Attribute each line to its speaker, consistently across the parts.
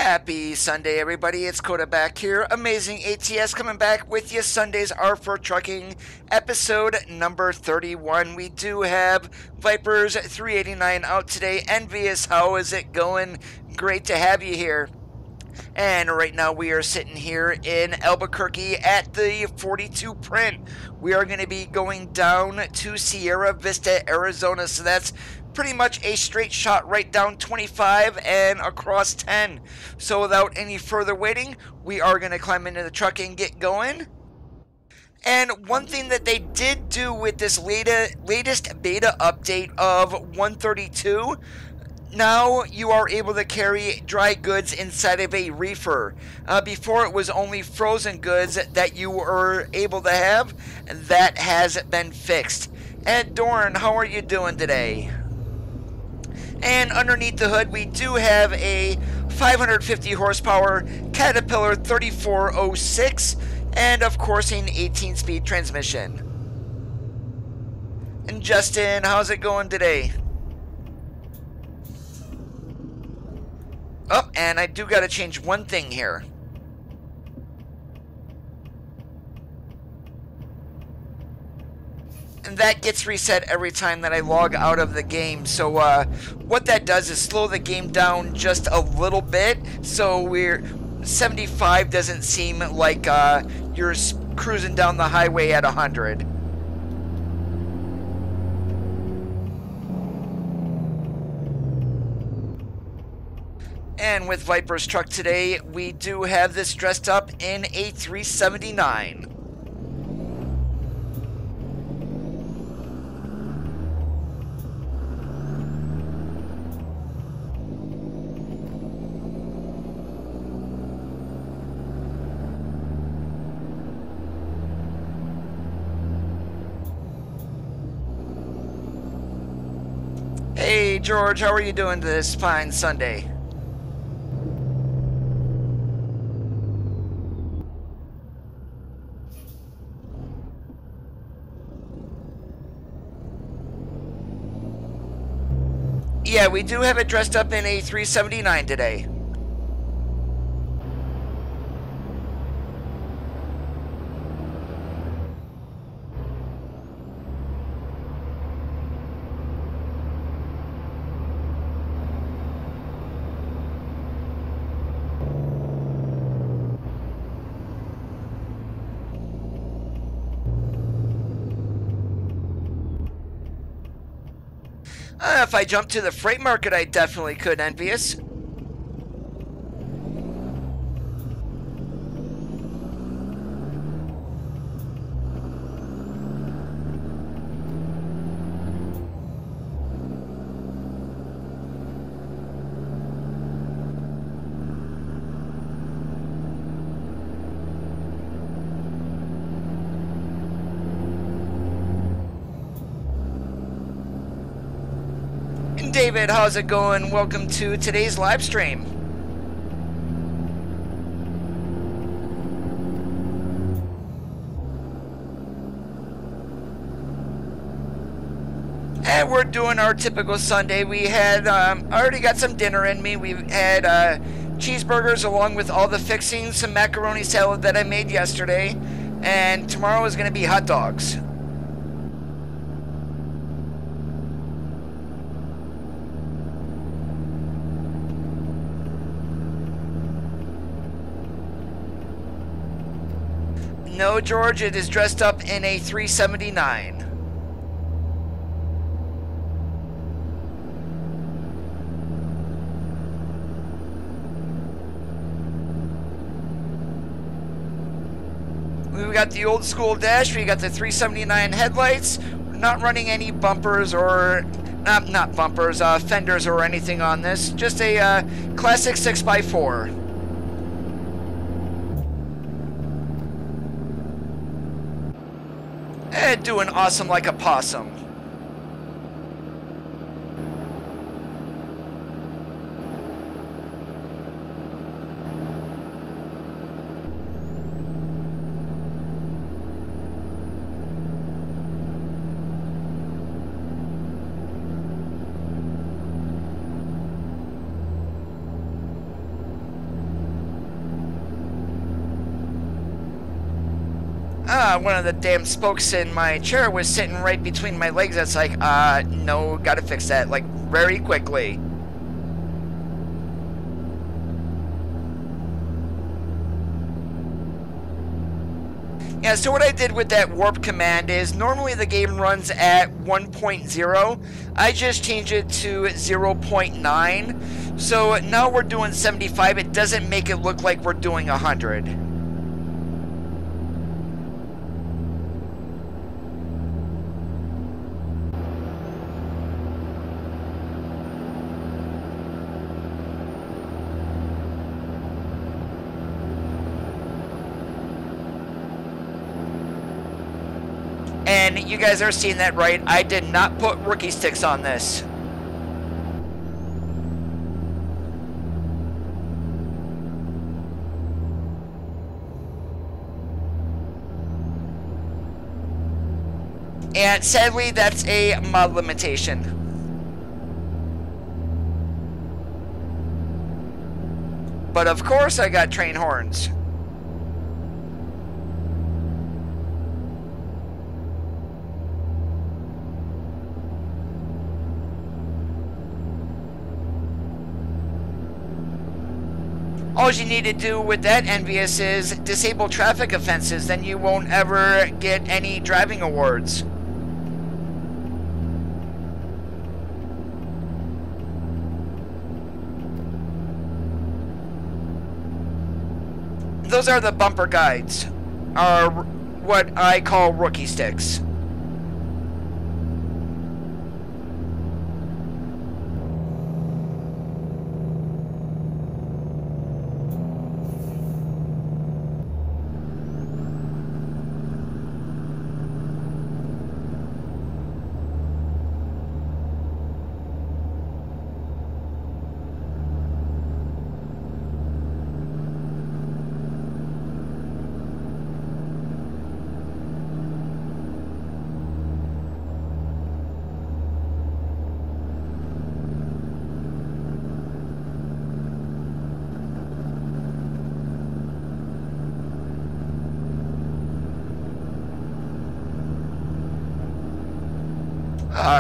Speaker 1: Happy Sunday, everybody. It's Coda back here. Amazing ATS coming back with you. Sundays are for trucking, episode number 31. We do have Vipers 389 out today. Envious, how is it going? Great to have you here. And right now we are sitting here in Albuquerque at the 42 print. We are going to be going down to Sierra Vista, Arizona. So that's pretty much a straight shot right down 25 and across 10. So without any further waiting, we are going to climb into the truck and get going. And one thing that they did do with this latest beta update of 132, now you are able to carry dry goods inside of a reefer. Before it was only frozen goods that you were able to have. That has been fixed. And Dorn, how are you doing today? And underneath the hood we do have a 550 horsepower Caterpillar 3406 and of course an 18-speed transmission. And Justin, how's it going today? Oh, and I do got to change one thing here. And that gets reset every time that I log out of the game. So what that does is slow the game down just a little bit. So 75 doesn't seem like you're cruising down the highway at 100. And with Viper's truck today, we do have this dressed up in a 379. Hey George, how are you doing this fine Sunday? Yeah, we do have it dressed up in a 379 today. If I jump to the freight market, I definitely could, Envious. David, how's it going? Welcome to today's live stream. And we're doing our typical Sunday. We had already got some dinner in me. We had cheeseburgers along with all the fixings, some macaroni salad that I made yesterday, and tomorrow is going to be hot dogs. No, George, it is dressed up in a 379. We got the old school dash, we got the 379 headlights. We're not running any bumpers or, not bumpers, fenders or anything on this. Just a classic 6x4. And doing awesome like a possum. one of the damn spokes in my chair was sitting right between my legs. That's like, no, gotta fix that, like, very quickly. Yeah, so what I did with that warp command is normally the game runs at 1.0. I just changed it to 0.9. So now we're doing 75. It doesn't make it look like we're doing 100. And you guys are seeing that right. I did not put rookie sticks on this. And sadly, that's a mod limitation. But of course I got train horns. All you need to do with that, Envious, is disable traffic offenses, then you won't ever get any driving awards. Those are the bumper guides, are what I call rookie sticks.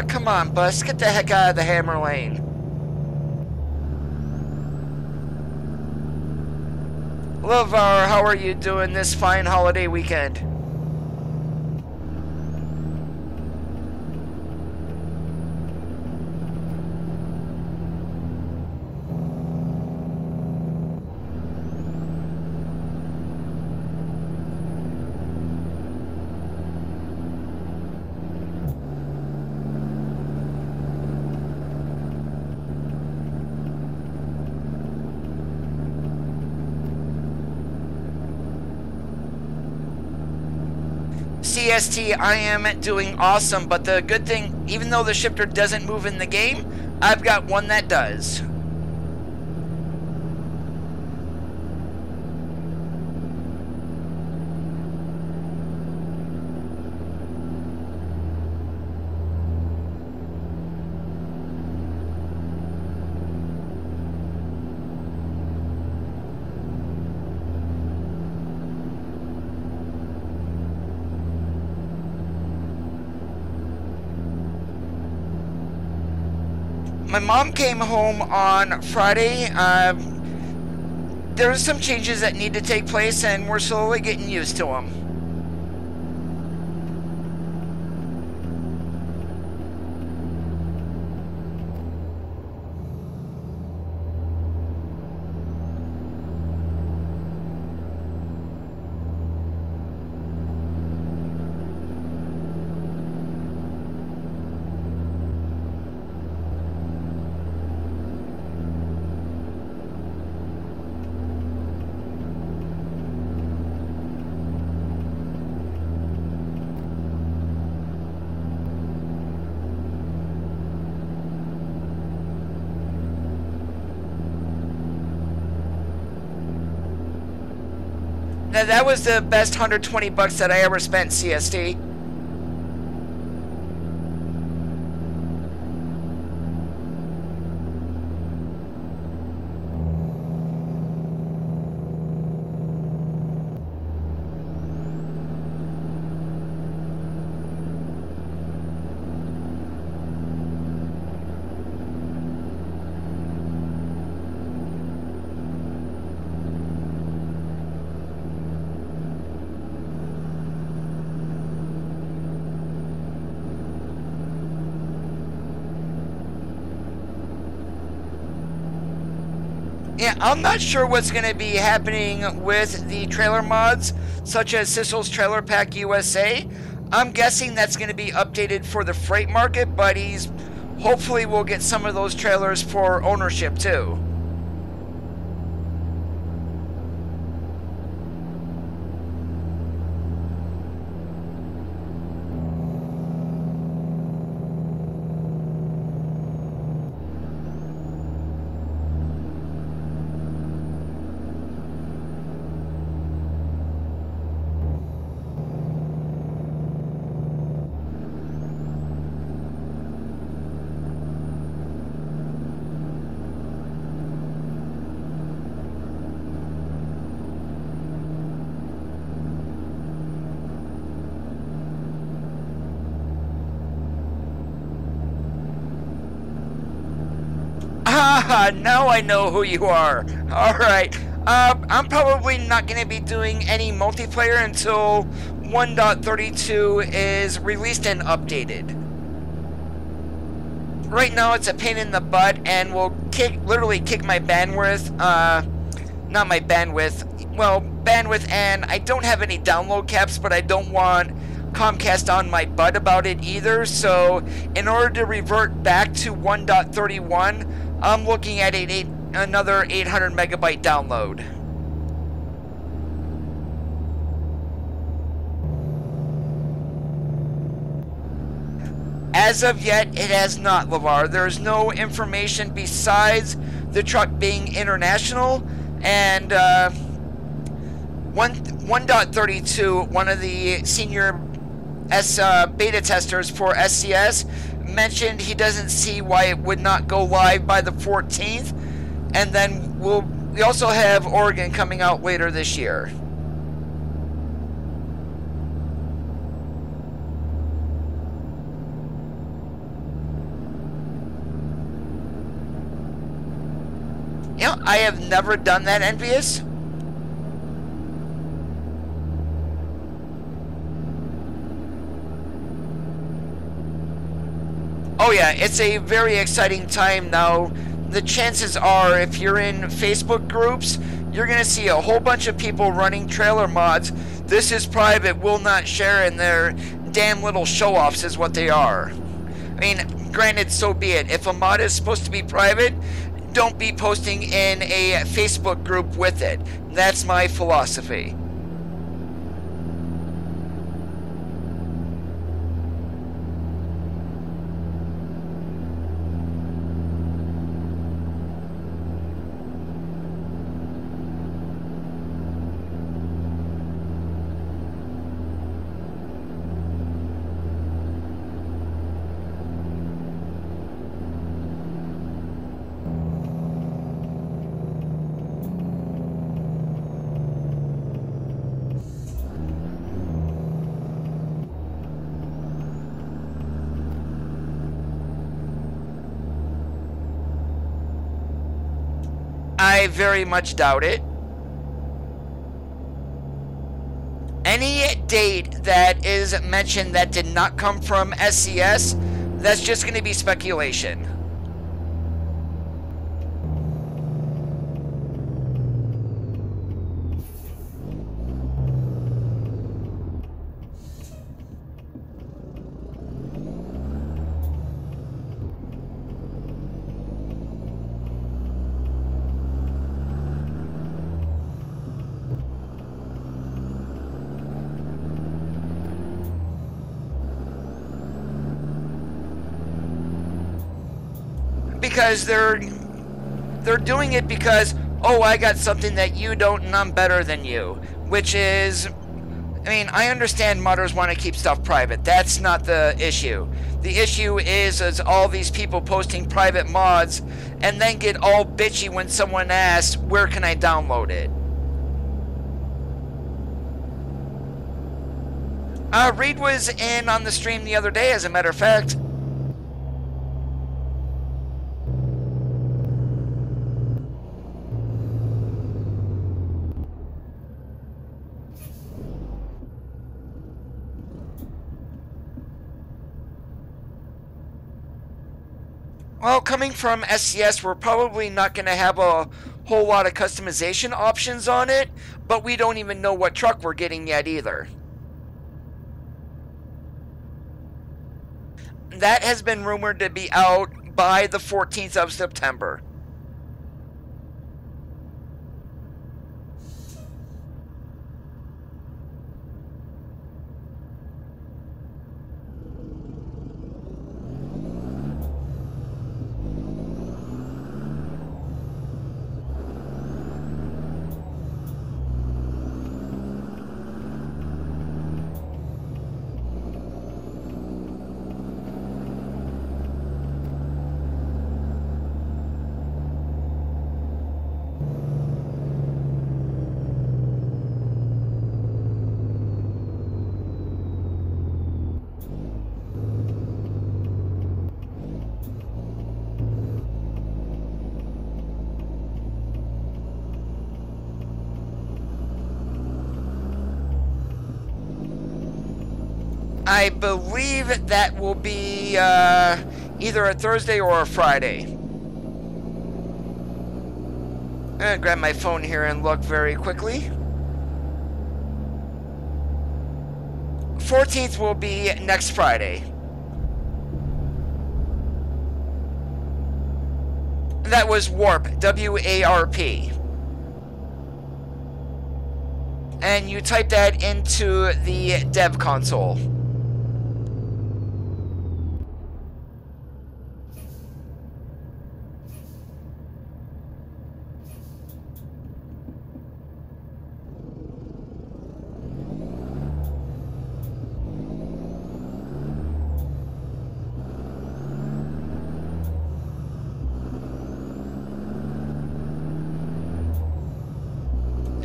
Speaker 1: Come on, bus, get the heck out of the hammer lane. Lovar, how are you doing this fine holiday weekend? CST, I am doing awesome, but the good thing, even though the shifter doesn't move in the game, I've got one that does. My mom came home on Friday. There's some changes that need to take place, and we're slowly getting used to them. Now that was the best $120 that I ever spent, CST. Yeah, I'm not sure what's going to be happening with the trailer mods, such as Sissel's Trailer Pack USA. I'm guessing that's going to be updated for the freight market, but hopefully we'll get some of those trailers for ownership too. Ah, now I know who you are. Alright, I'm probably not going to be doing any multiplayer until 1.32 is released and updated. Right now it's a pain in the butt and will literally kick my bandwidth, not my bandwidth, well, bandwidth, and I don't have any download caps, but I don't want Comcast on my butt about it either, so in order to revert back to 1.31, I'm looking at another 800 megabyte download. As of yet, it has not, LeVar. There's no information besides the truck being international, and 1.32, one of the senior beta testers for SCS mentioned he doesn't see why it would not go live by the 14th, and then we also have Oregon coming out later this year. You know, I have never done that, Envious. Oh yeah, it's a very exciting time now. The chances are, if you're in Facebook groups, you're going to see a whole bunch of people running trailer mods. This is private, will not share, and they're damn little show-offs is what they are. I mean, granted, so be it. If a mod is supposed to be private, don't be posting in a Facebook group with it. That's my philosophy. I very much doubt it. Any date that is mentioned that did not come from SCS, that's just going to be speculation. Because they're doing it because, oh, I got something that you don't and I'm better than you. Which is, I mean, I understand modders want to keep stuff private. That's not the issue. The issue is all these people posting private mods and then get all bitchy when someone asks, where can I download it? Reed was in on the stream the other day, as a matter of fact. Well, coming from SCS, we're probably not going to have a whole lot of customization options on it, but we don't even know what truck we're getting yet either. That has been rumored to be out by the 14th of September. I believe that will be either a Thursday or a Friday. I'm going to grab my phone here and look very quickly. 14th will be next Friday. That was Warp, W-A-R-P. And you type that into the dev console.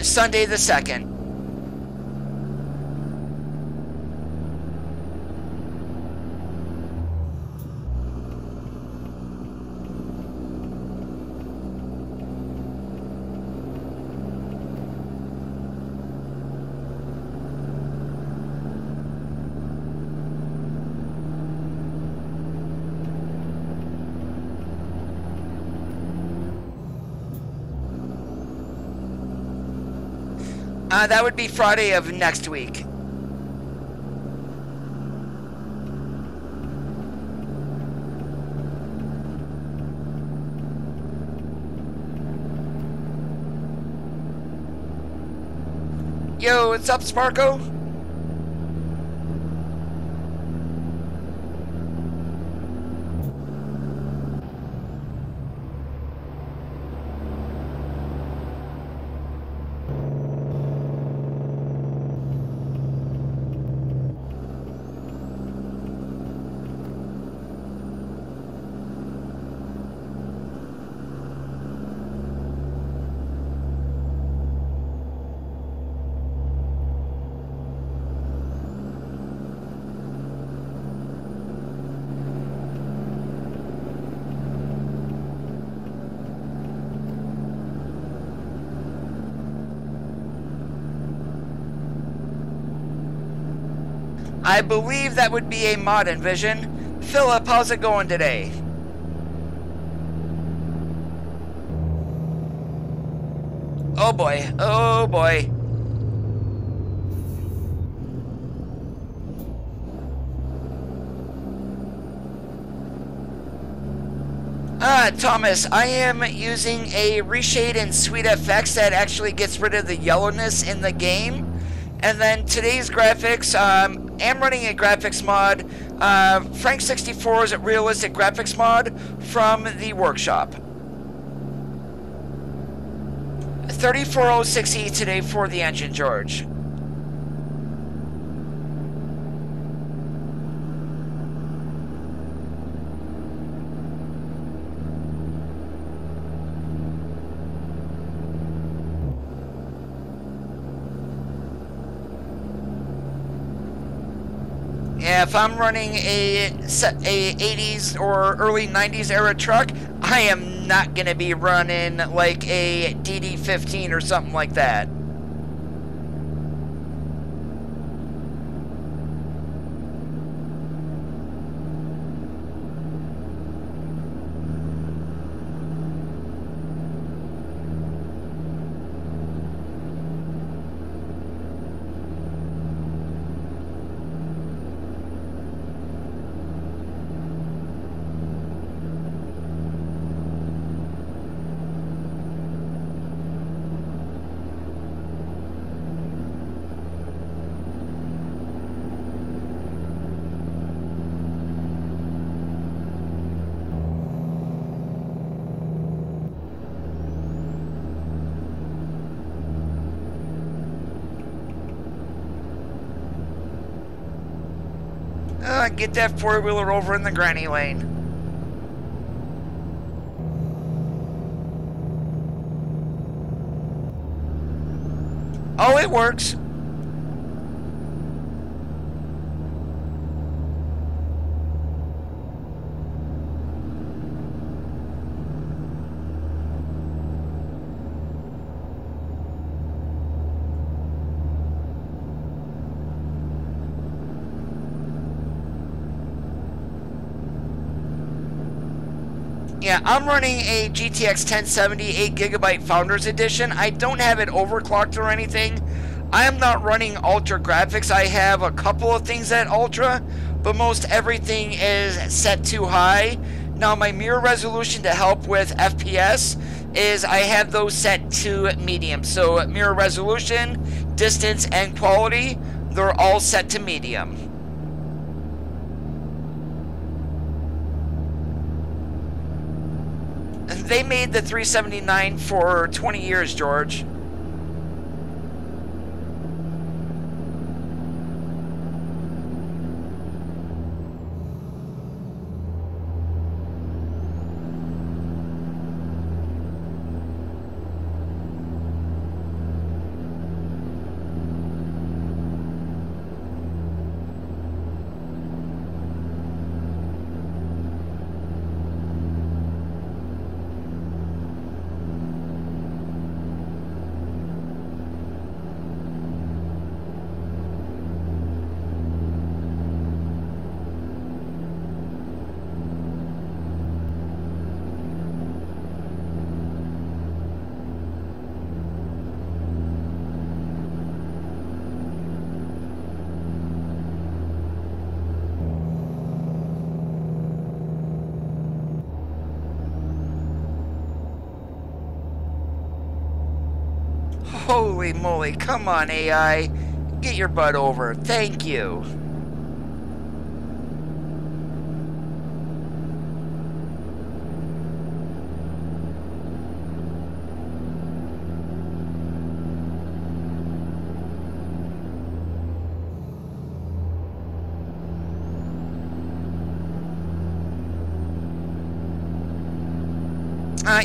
Speaker 1: Sunday the 2nd. That would be Friday of next week. Yo, what's up, Sparko? I believe that would be a mod Envision. Philip, how's it going today? Oh boy, oh boy. Thomas, I am using a reshade in SweetFX that actually gets rid of the yellowness in the game. And then today's graphics, am running a graphics mod, Frank 64's realistic graphics mod from the workshop. 3406E today for the engine, George. Yeah, if I'm running a 80s or early 90s era truck, I am not going to be running like a DD15 or something like that. Get that four-wheeler over in the granny lane. Oh, it works. Yeah, I'm running a GTX 1070 8GB Founders Edition. I don't have it overclocked or anything. I am not running ultra graphics. I have a couple of things at ultra, but most everything is set to high. Now, my mirror resolution to help with FPS is I have those set to medium. So mirror resolution, distance, and quality, they're all set to medium. They made the 379 for 20 years, George. Holy moly, come on AI, get your butt over. Thank you.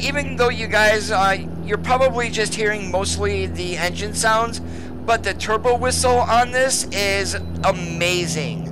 Speaker 1: Even though you guys, you're probably just hearing mostly the engine sounds, but the turbo whistle on this is amazing.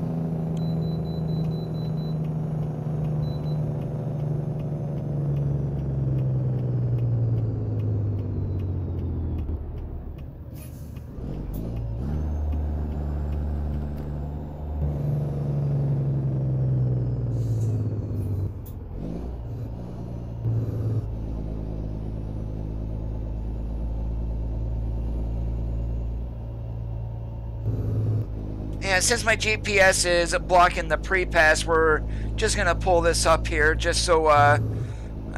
Speaker 1: And since my GPS is blocking the pre-pass, we're just going to pull this up here just so I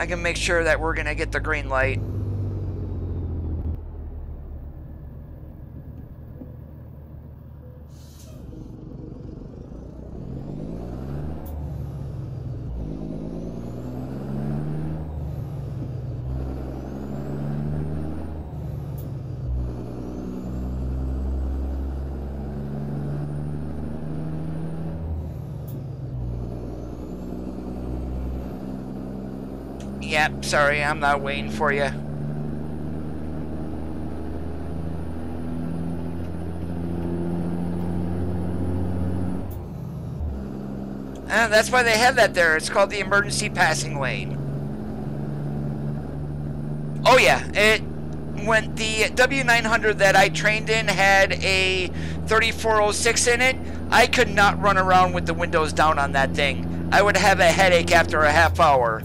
Speaker 1: can make sure that we're going to get the green light. Yep, sorry, I'm not waiting for you. That's why they have that there. It's called the emergency passing lane. Oh yeah, when the W900 that I trained in had a 3406 in it, I could not run around with the windows down on that thing. I would have a headache after a half hour.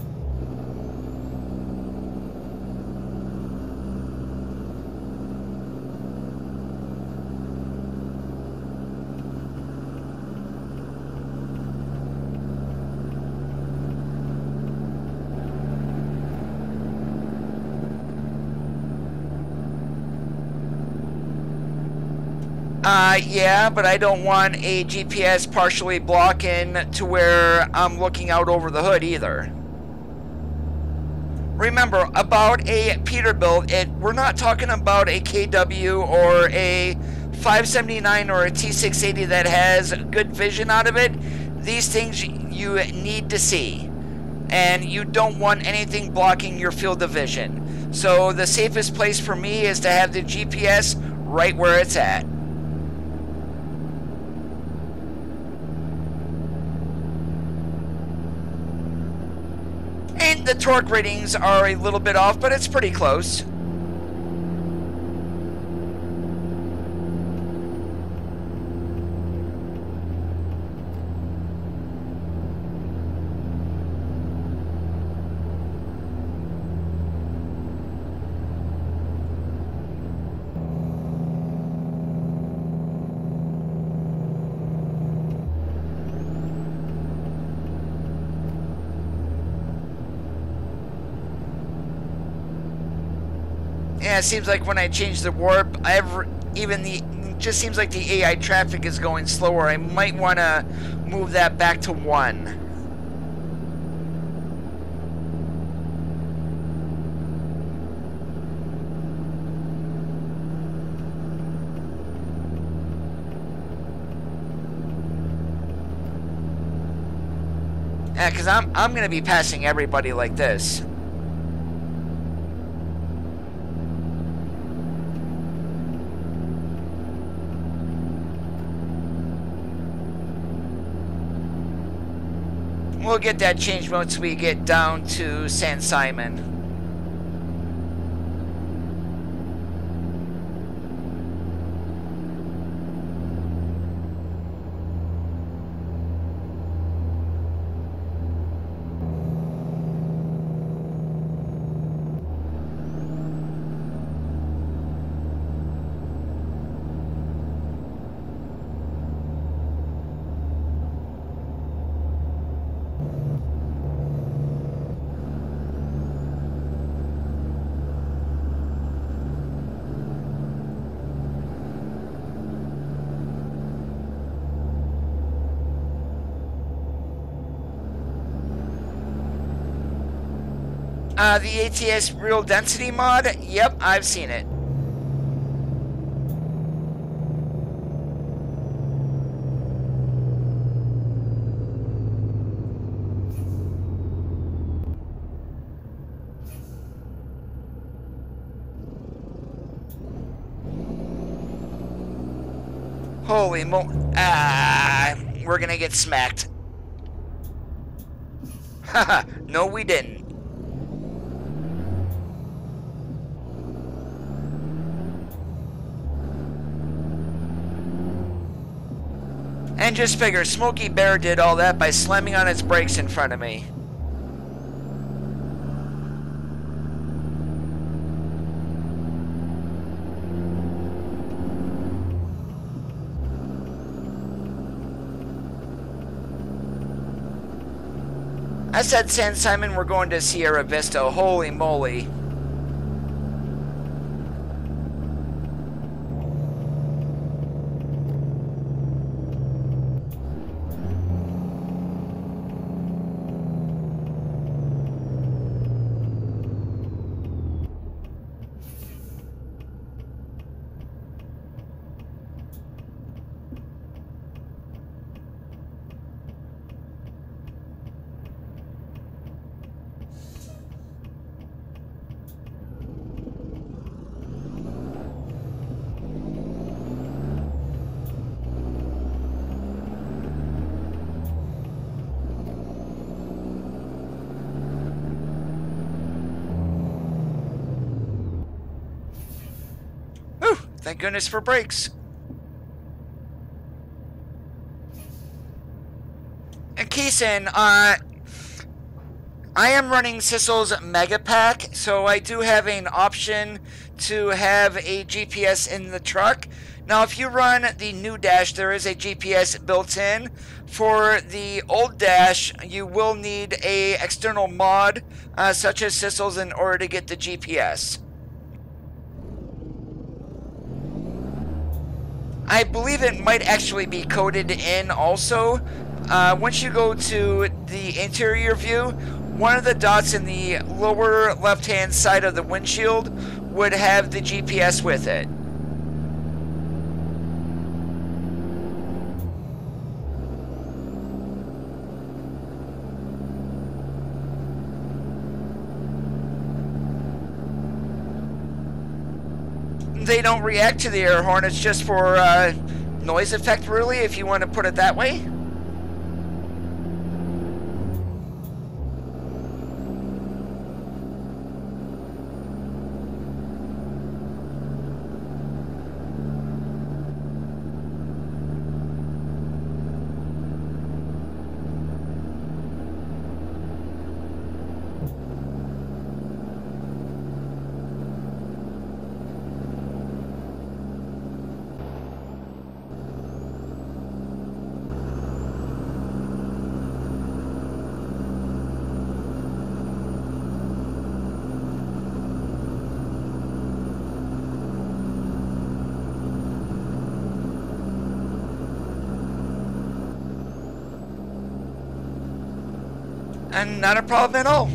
Speaker 1: Yeah, but I don't want a GPS partially blocking to where I'm looking out over the hood either. Remember, about a Peterbilt, we're not talking about a KW or a 579 or a T680 that has good vision out of it, these things you need to see. And you don't want anything blocking your field of vision. So the safest place for me is to have the GPS right where it's at. And the torque ratings are a little bit off, but it's pretty close. Yeah, it seems like when I change the warp, it just seems like the AI traffic is going slower. I might want to move that back to 1. Yeah, because I'm going to be passing everybody like this. We'll get that changed once we get down to San Simon. The ATS Real Density mod? Yep, I've seen it. Holy mo- we're gonna get smacked. Haha, no we didn't. And just figure, Smokey Bear did all that by slamming on its brakes in front of me. I said San Simon, we're going to Sierra Vista. Holy moly. Thank goodness for brakes. And Keeson, I am running Sissel's Mega Pack, so I do have an option to have a GPS in the truck. Now, if you run the new dash, there is a GPS built in. For the old dash, you will need a external mod, such as Sissel's, in order to get the GPS. I believe it might actually be coded in also. Once you go to the interior view, one of the dots in the lower left-hand side of the windshield would have the GPS with it. they don't react to the air horn. It's just for noise effect, really, if you want to put it that way. And not a problem at all.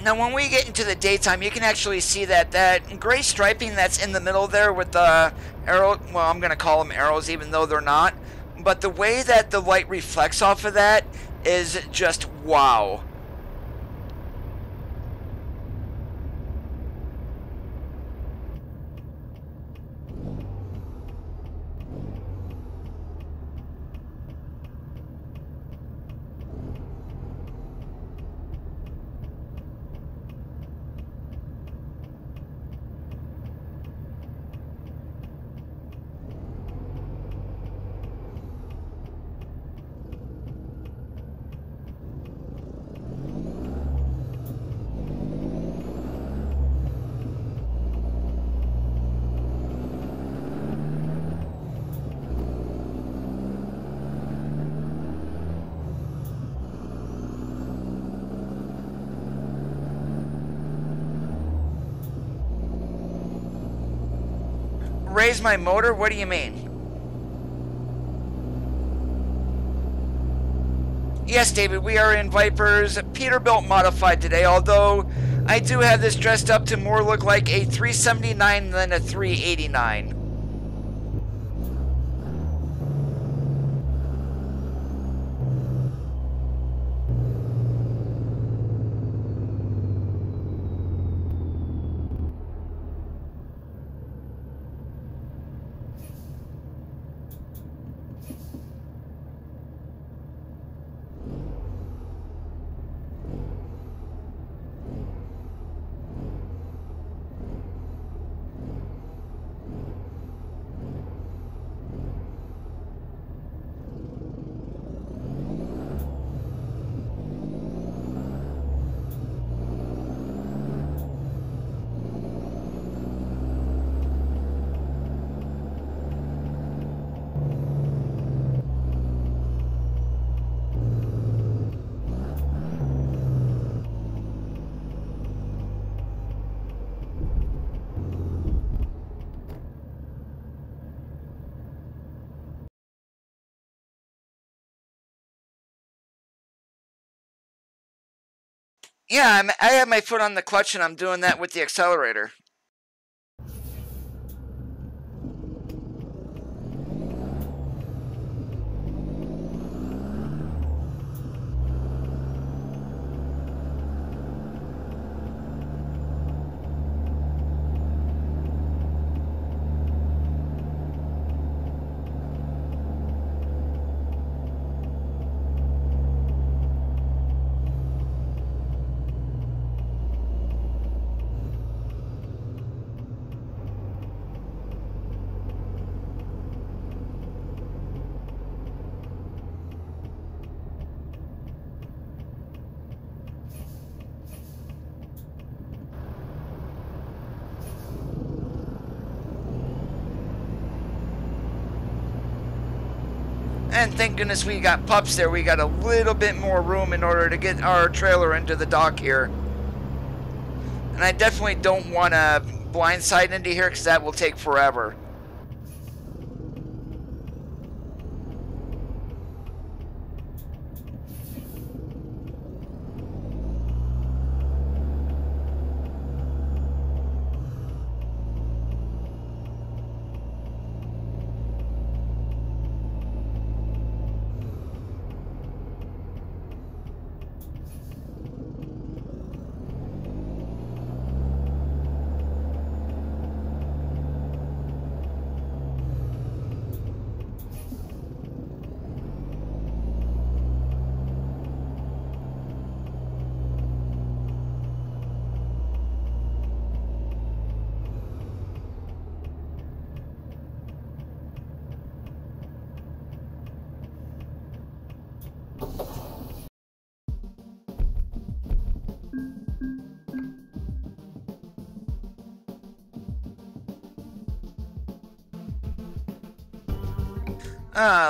Speaker 1: Now, when we get into the daytime, you can actually see that gray striping that's in the middle there with the arrow. Well, I'm going to call them arrows, even though they're not. But the way that the light reflects off of that is just wow. Raise my motor? What do you mean? Yes, David, we are in Viper's Peterbilt Modified today, although I do have this dressed up to more look like a 379 than a 389. Yeah, I have my foot on the clutch and I'm doing that with the accelerator. And thank goodness we got pups there. We got a little bit more room in order to get our trailer into the dock here. And I definitely don't want to blindside into here because that will take forever.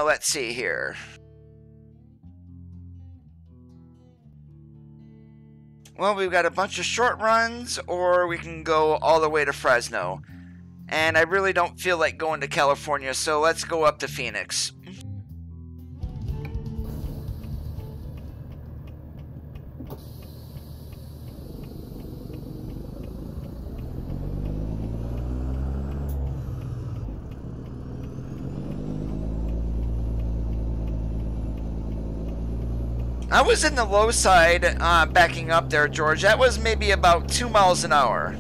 Speaker 1: Let's see here. Well, we've got a bunch of short runs, or we can go all the way to Fresno. And I really don't feel like going to California, so let's go up to Phoenix. I was in the low side backing up there, George. That was maybe about 2 miles an hour.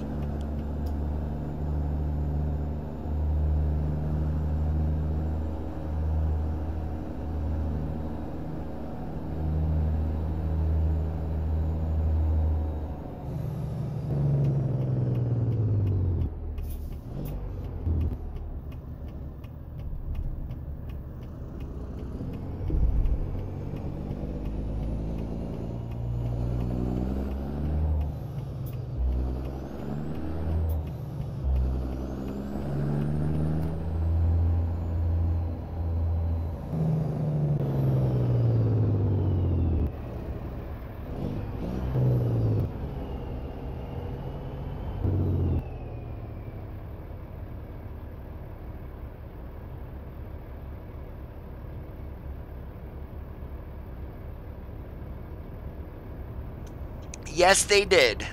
Speaker 1: Yes, they did.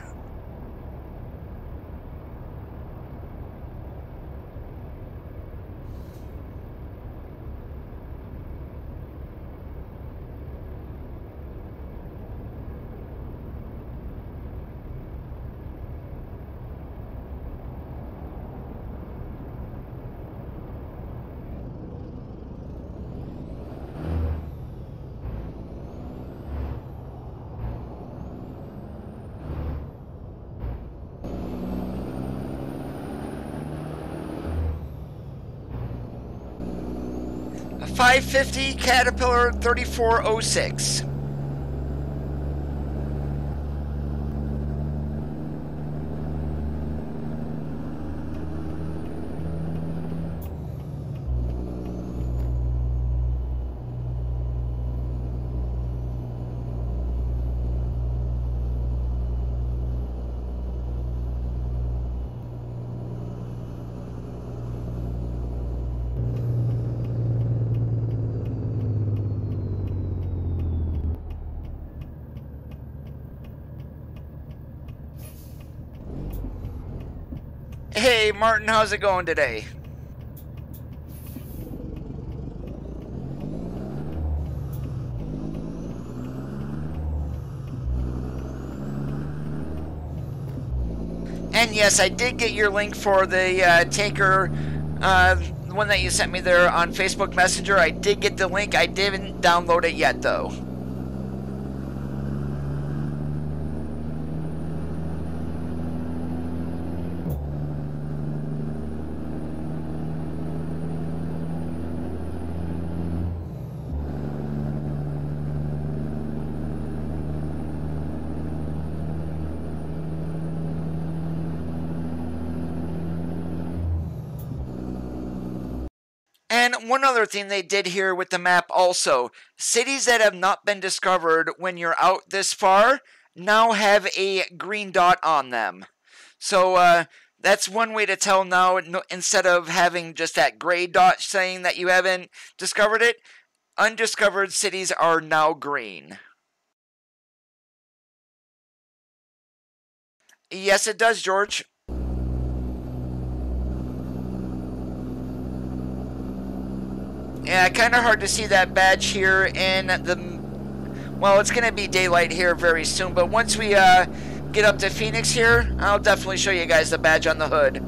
Speaker 1: A 550 Caterpillar 3406. Hey, Martin, how's it going today? And yes, I did get your link for the Taker, one that you sent me there on Facebook Messenger. I did get the link. I didn't download it yet, though. And one other thing they did here with the map also, cities that have not been discovered when you're out this far now have a green dot on them. So that's one way to tell now. Instead of having just that gray dot saying that you haven't discovered it, undiscovered cities are now green. Yes, it does, George. Yeah, kind of hard to see that badge here in the... Well, it's going to be daylight here very soon, but once we get up to Phoenix here, I'll definitely show you guys the badge on the hood.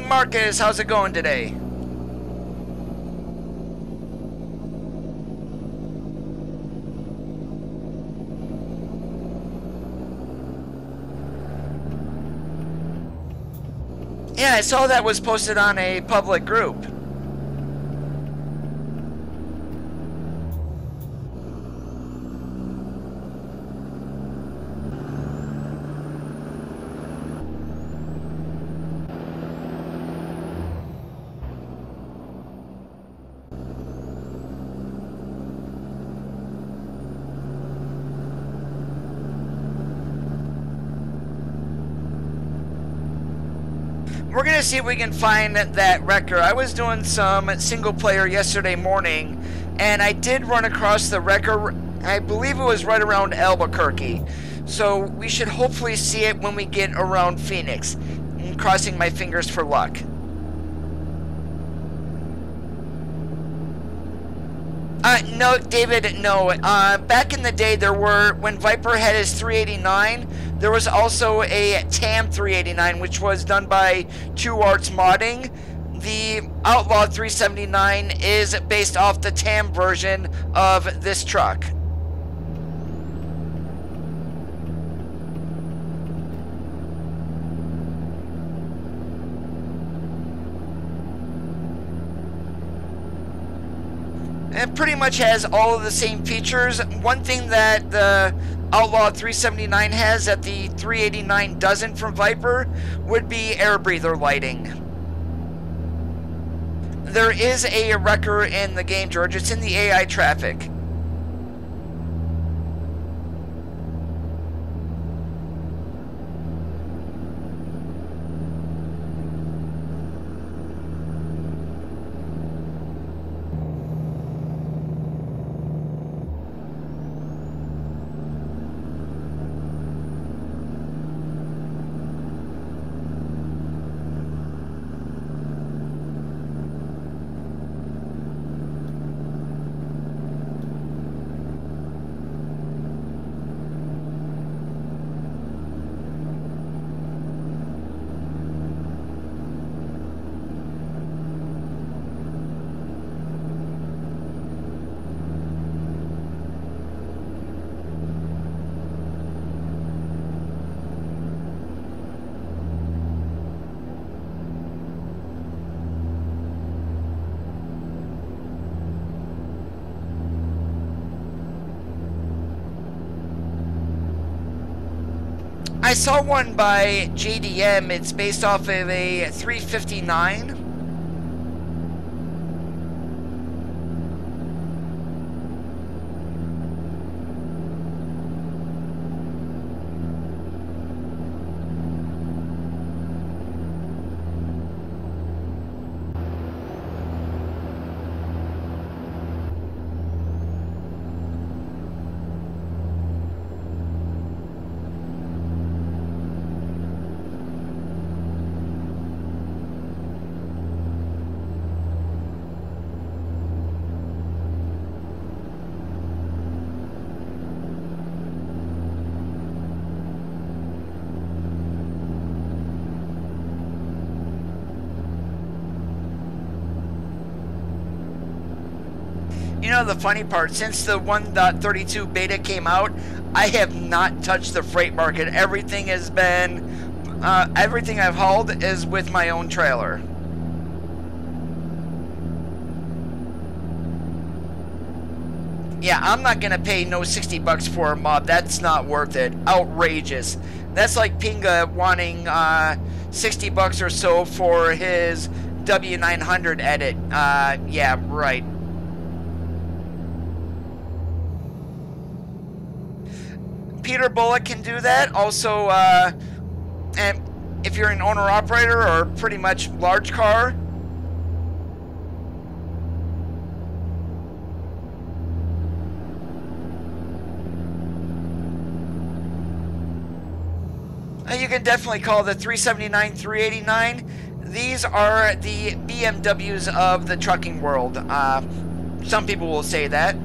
Speaker 1: Marcus, how's it going today? Yeah, I saw that was posted on a public group. We're going to see if we can find that wrecker. I was doing some single player yesterday morning, and I did run across the wrecker. I believe it was right around Albuquerque. So we should hopefully see it when we get around Phoenix. I'm crossing my fingers for luck. No, David, no. Back in the day, when Viper had his 389, there was also a TAM 389, which was done by Two Arts Modding. The Outlaw 379 is based off the TAM version of this truck. It pretty much has all of the same features. One thing that the Outlaw 379 has that the 389 doesn't from Viper would be air breather lighting. There is a wrecker in the game, George. It's in the AI traffic. I saw one by JDM. It's based off of a 359. know the funny part? Since the 1.32 beta came out, I have not touched the freight market. Everything has been, everything I've hauled is with my own trailer. Yeah, I'm not gonna pay no 60 bucks for a mod. That's not worth it. Outrageous. That's like Pinga wanting 60 bucks or so for his W900 edit. Yeah, right. Peter Bullock can do that. Also, and if you're an owner-operator or pretty much large car, you can definitely call the 379, 389. These are the BMWs of the trucking world. Some people will say that.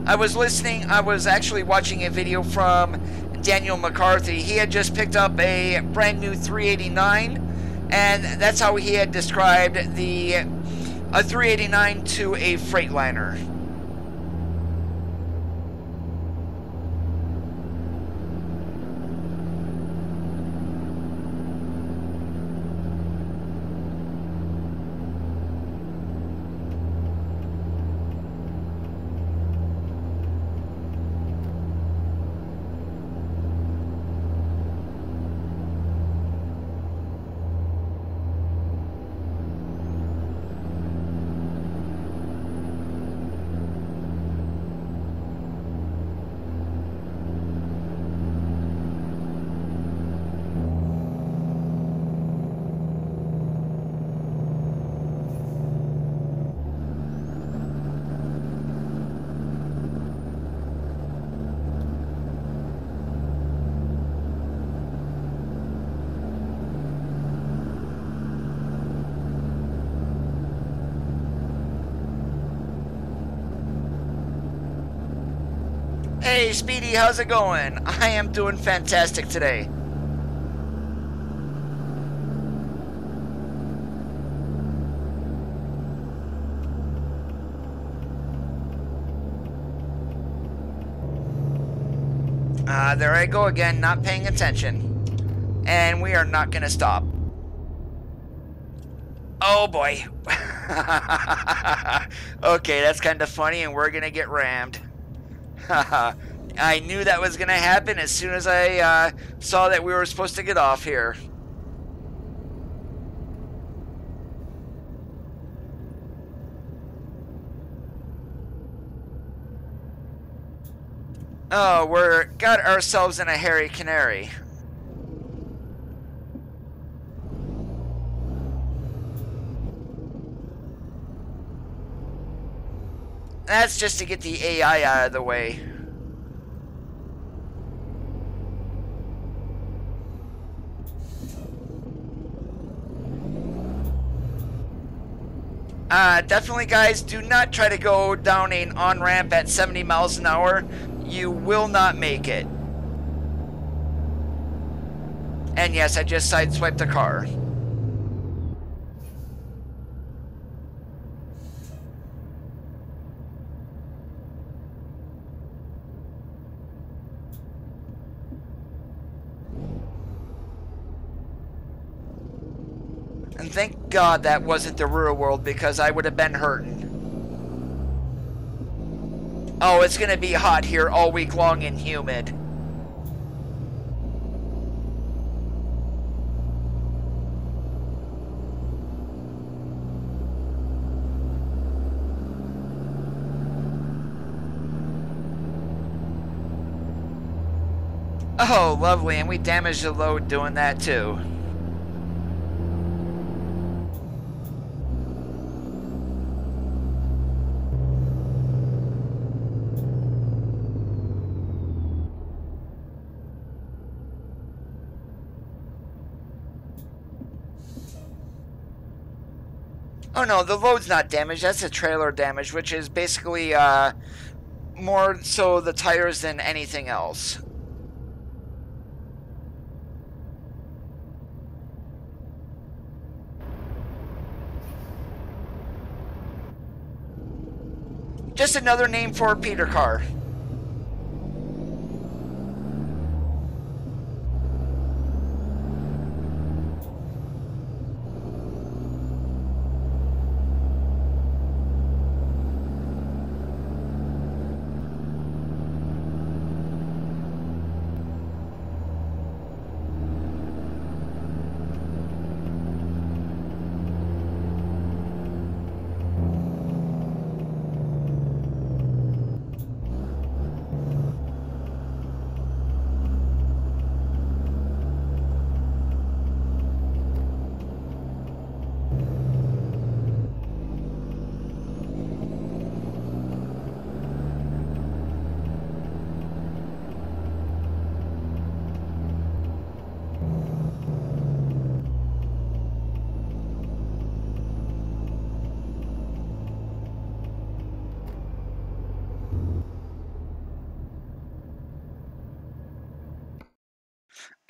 Speaker 1: I was actually watching a video from Daniel McCarthy. He had just picked up a brand new 389, and that's how he had described a 389 to a Freightliner. Hey Speedy, how's it going? I am doing fantastic today. There I go again, not paying attention. And we are not gonna stop. Oh boy. Okay, that's kind of funny, and we're gonna get rammed. I knew that was gonna happen as soon as I saw that we were supposed to get off here. Oh, we're got ourselves in a hairy canary. That's just to get the AI out of the way. Definitely guys, do not try to go down an on-ramp at 70 miles an hour. You will not make it. And yes, I just sideswiped a car. And thank God that wasn't the real world, because I would have been hurting. Oh, it's gonna be hot here all week long and humid. Oh, lovely, and we damaged the load doing that too. Oh no, the load's not damaged, that's a trailer damage, which is basically more so the tires than anything else. Just another name for Peter Carr.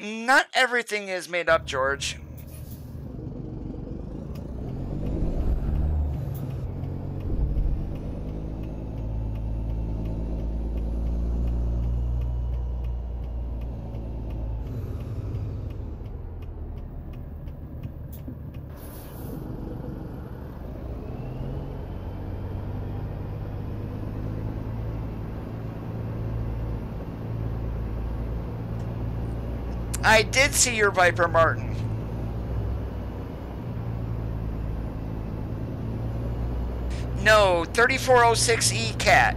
Speaker 1: Not everything is made up, George. I did see your Viper, Martin. No, 3406E Cat.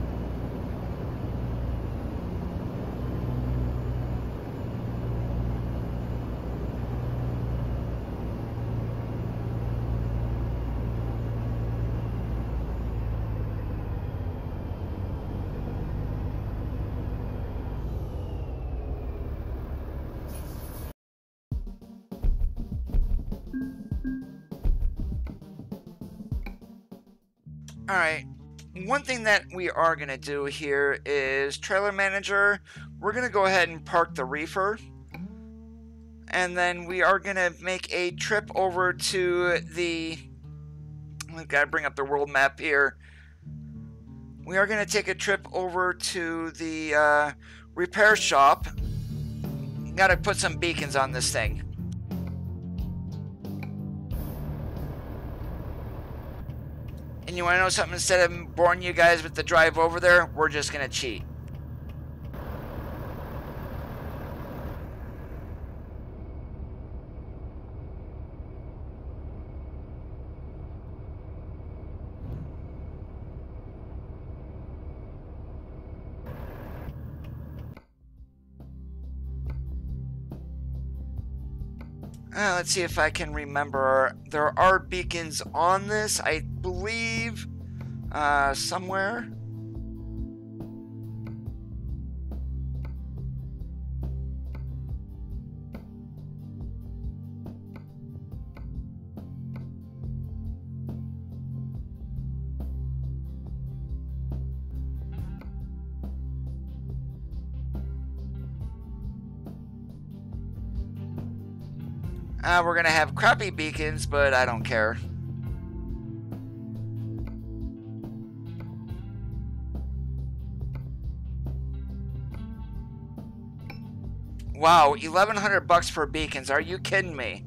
Speaker 1: Alright, one thing that we are going to do here is Trailer Manager. We're going to go ahead and park the reefer. And then we are going to make a trip over to the... I've got to bring up the world map here. We are going to take a trip over to the repair shop. Got to put some beacons on this thing. And you want to know something? Instead of boring you guys with the drive over there, we're just going to cheat. Let's see if I can remember. There are beacons on this, I believe, somewhere. We're going to have crappy beacons, but I don't care. Wow, $1,100 for beacons. Are you kidding me?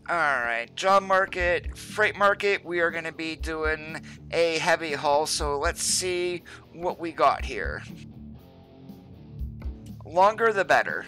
Speaker 1: Alright, job market, freight market. We are going to be doing a heavy haul, so let's see what we got here. Longer the better.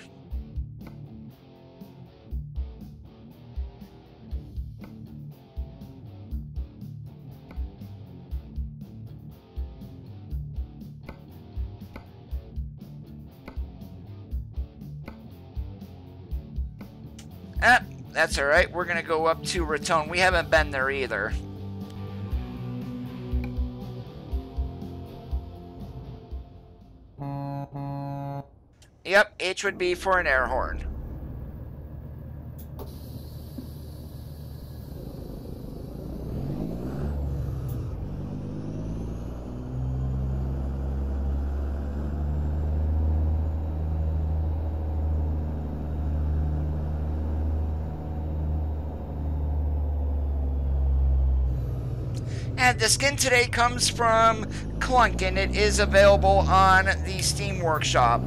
Speaker 1: That's alright. We're going to go up to Raton. We haven't been there either. Yep, H would be for an air horn. And the skin today comes from Klunk, and it is available on the Steam Workshop.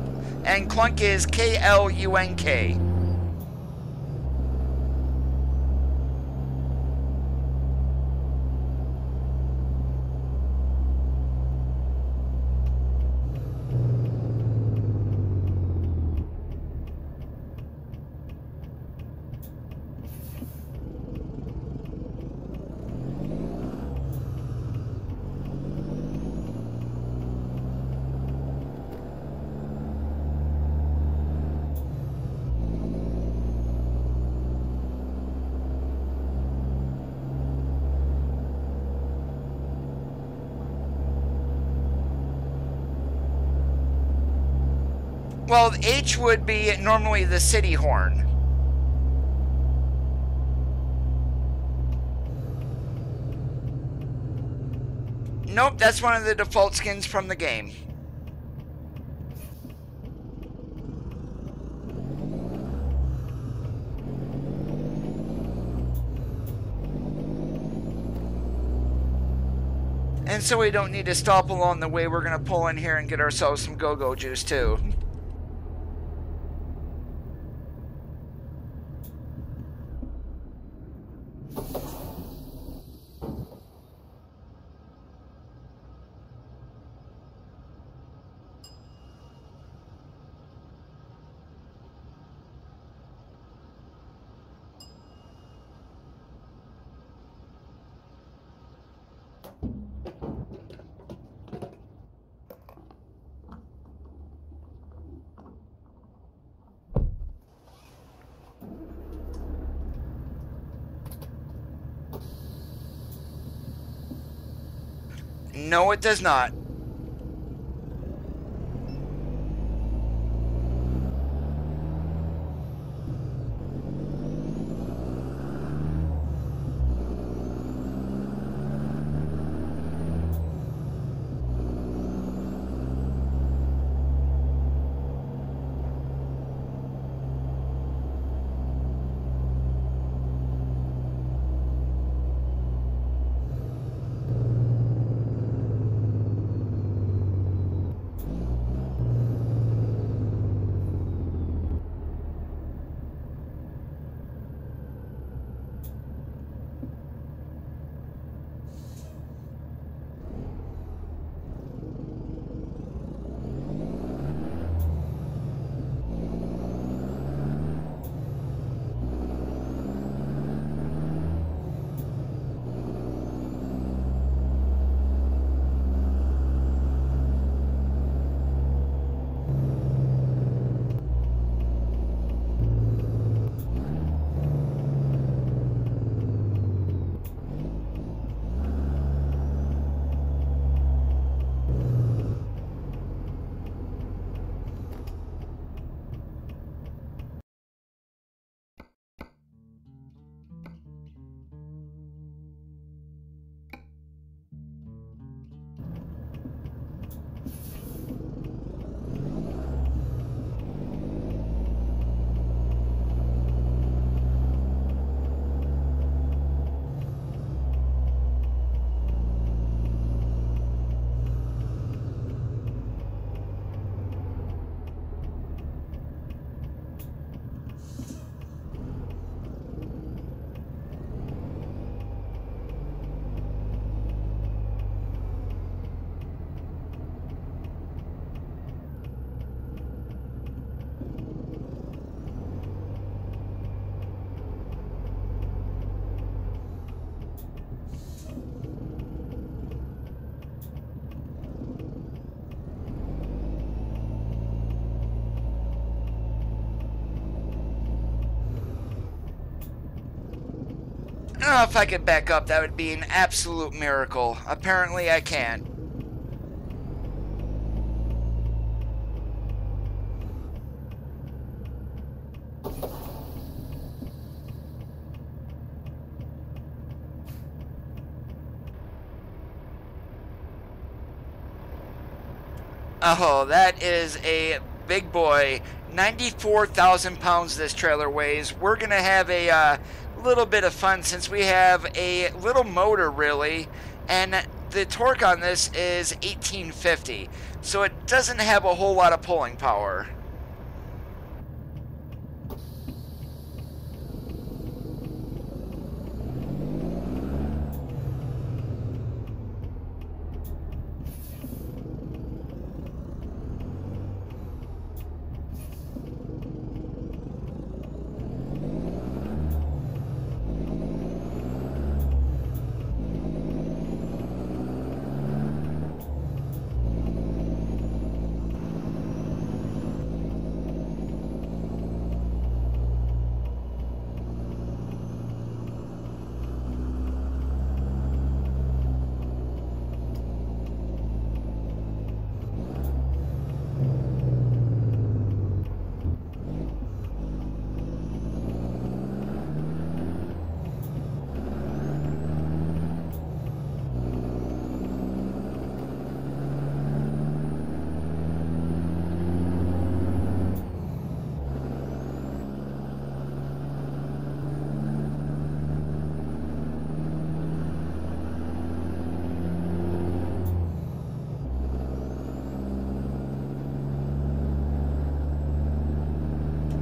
Speaker 1: And Klunk is Klunk. Well, H would be normally the city horn. Nope, that's one of the default skins from the game. And so we don't need to stop along the way. We're going to pull in here and get ourselves some go-go juice too. No, it does not. Oh, if I could back up, that would be an absolute miracle. Apparently I can't. Oh, that is a big boy. 94,000 pounds this trailer weighs. We're gonna have a little bit of fun since we have a little motor, really, and the torque on this is 1850, so it doesn't have a whole lot of pulling power.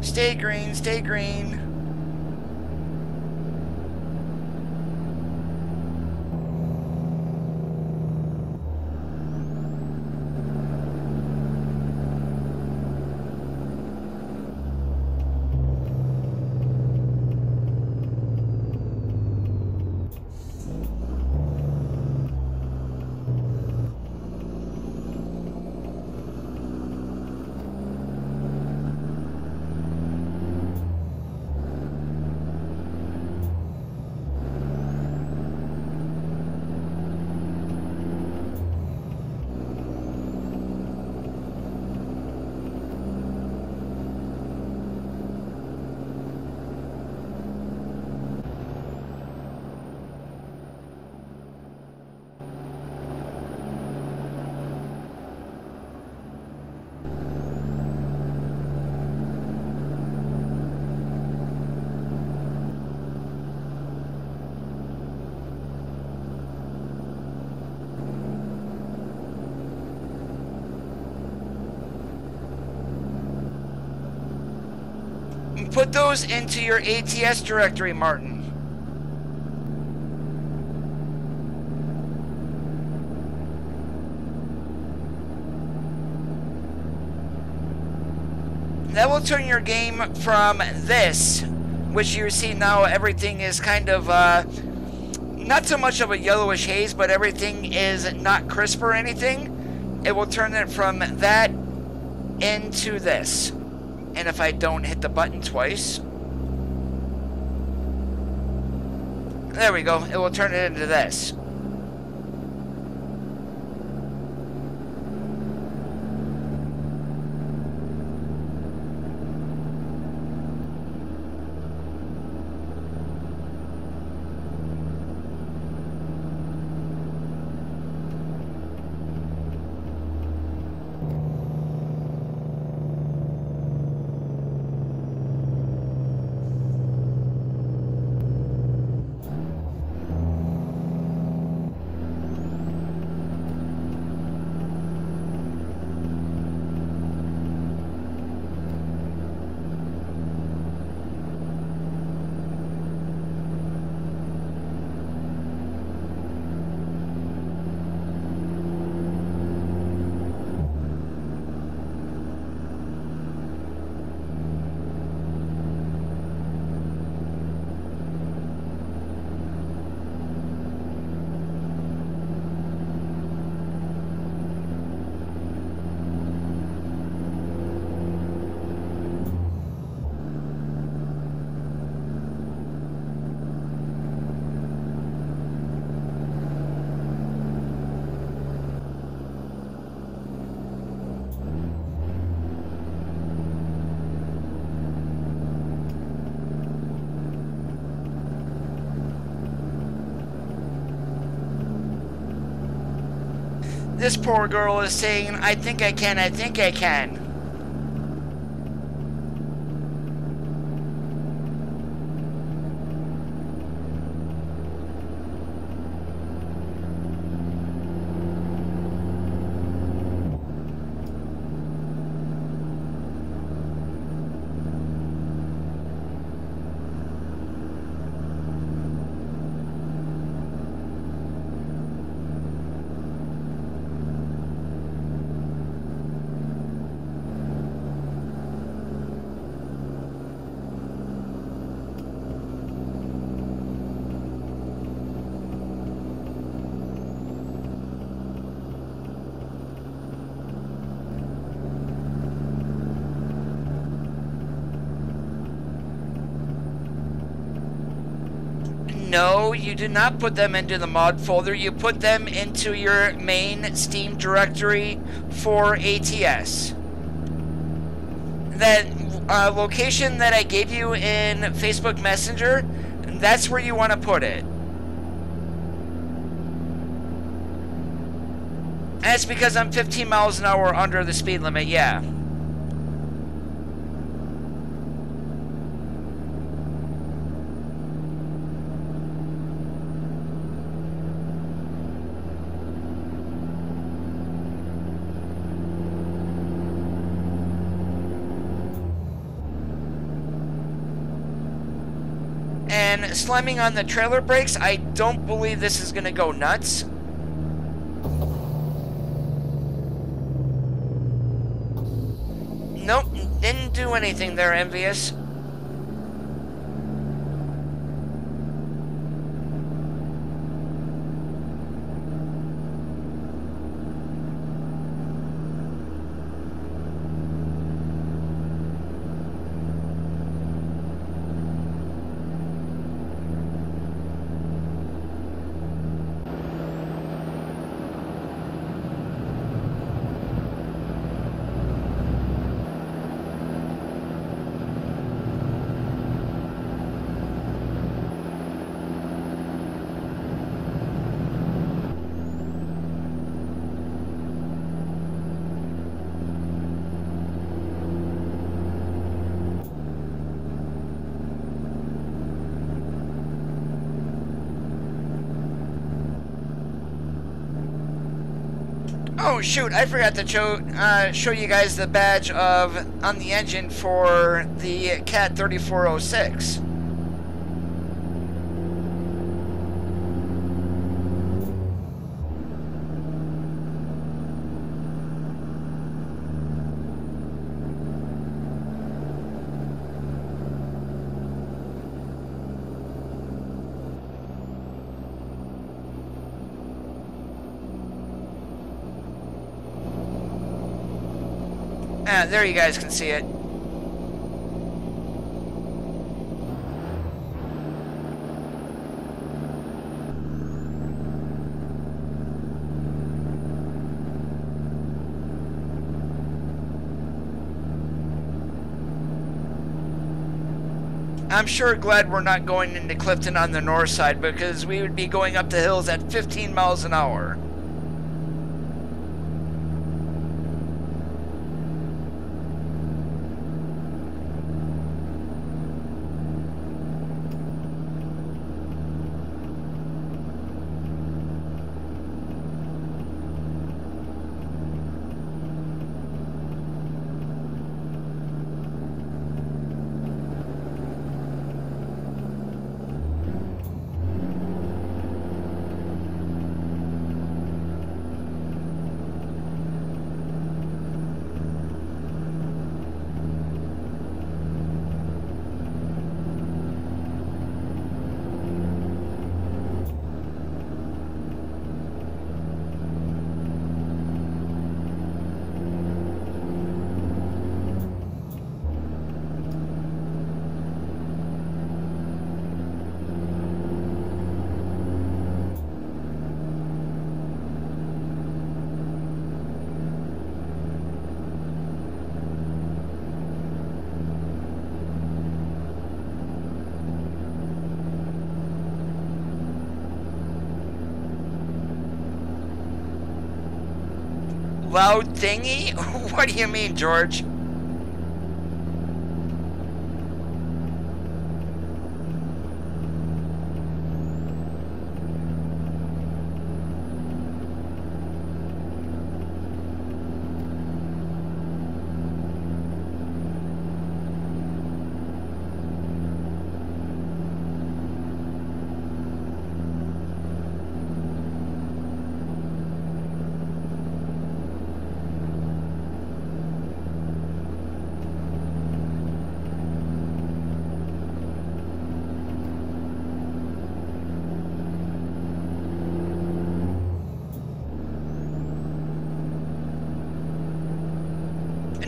Speaker 1: Stay green, stay green. Put those into your ATS directory, Martin. That will turn your game from this, which you see now everything is kind of, not so much of a yellowish haze, but everything is not crisp or anything. It will turn it from that into this. And if I don't hit the button twice, there we go, it will turn it into this. This poor girl is saying, I think I can, I think I can. No, you do not put them into the mod folder. You put them into your main Steam directory for ATS. That location that I gave you in Facebook Messenger, that's where you want to put it. That's because I'm 15 miles an hour under the speed limit, yeah. And slamming on the trailer brakes, I don't believe this is going to go nuts. Nope, didn't do anything there, Envious. Oh shoot, I forgot to show you guys the badge on the engine for the Cat 3406. There you guys can see it. I'm sure glad we're not going into Clifton on the north side, because we would be going up the hills at 15 miles an hour. Loud thingy? What do you mean, George?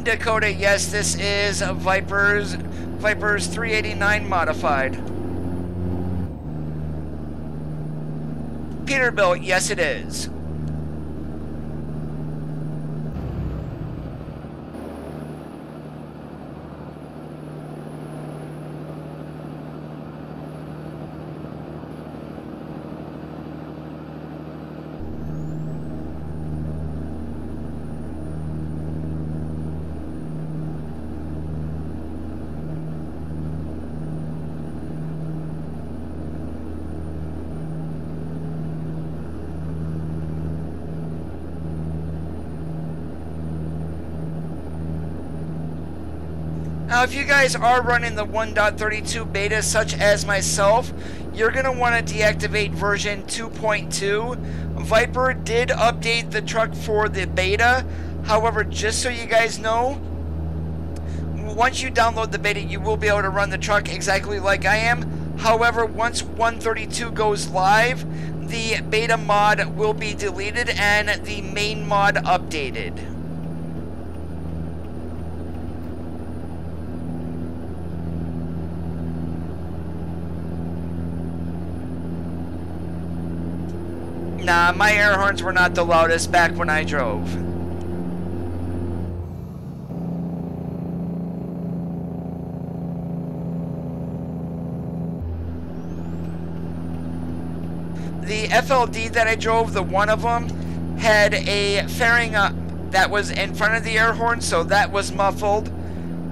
Speaker 1: Dakota, yes, this is a Viper's 389 modified. Peterbilt, yes it is. Now, if you guys are running the 1.32 beta, such as myself, you're going to want to deactivate version 2.2. Viper did update the truck for the beta. However, just so you guys know, once you download the beta, you will be able to run the truck exactly like I am. However, once 132 goes live, the beta mod will be deleted and the main mod updated. Nah, my air horns were not the loudest back when I drove. The FLD that I drove, the one of them, had a fairing that was in front of the air horn, so that was muffled.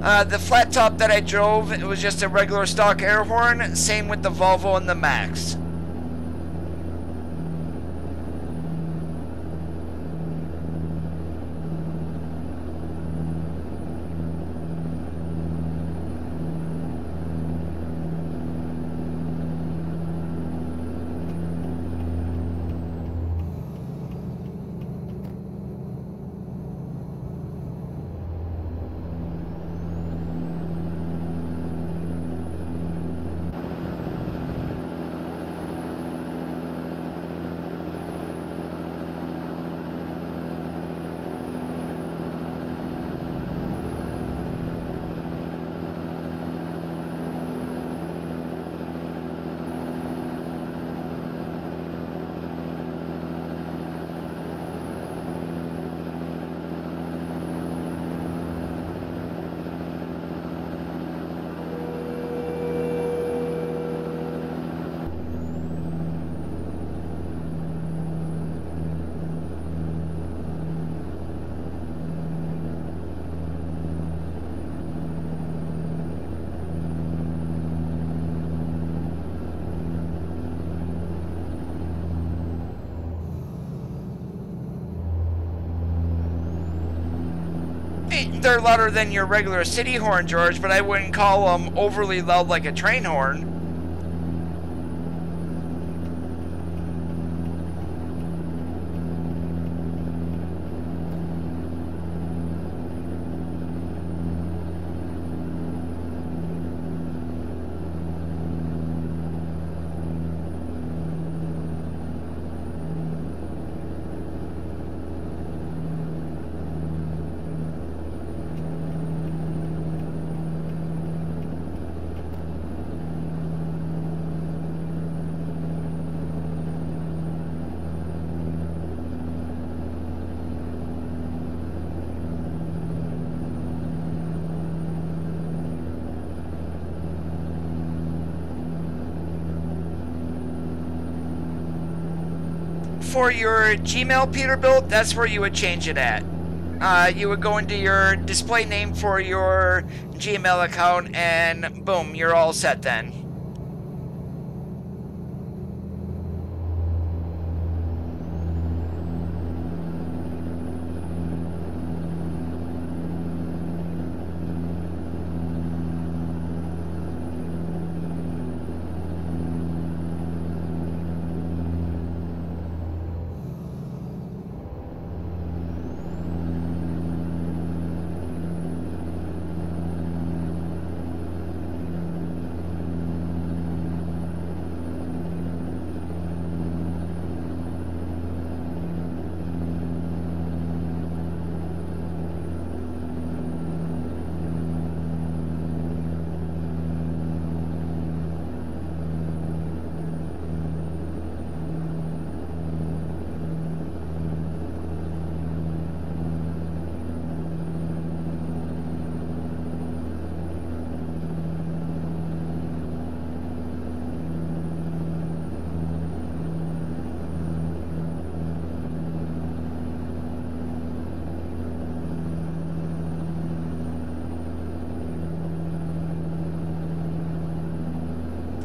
Speaker 1: The flat top that I drove, it was just a regular stock air horn, same with the Volvo and the Max. They're louder than your regular city horn, George, but I wouldn't call them overly loud like a train horn. For your Gmail Peterbilt, that's where you would change it at. You would go into your display name for your Gmail account and boom, you're all set then.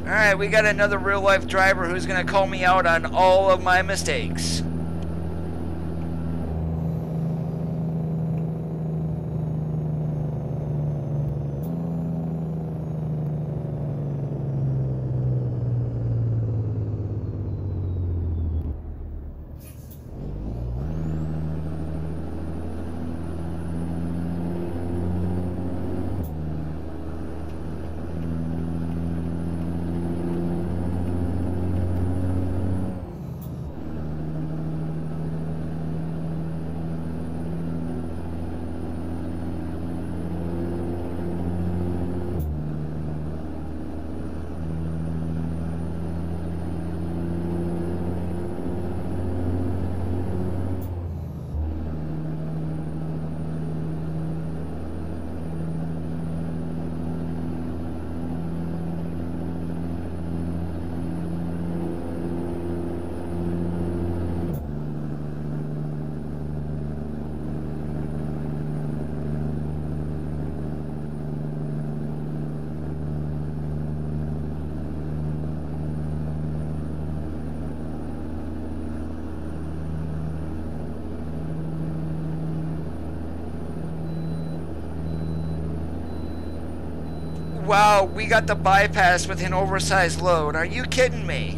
Speaker 1: Alright, we got another real-life driver who's going to call me out on all of my mistakes. Wow, we got the bypass with an oversized load. Are you kidding me?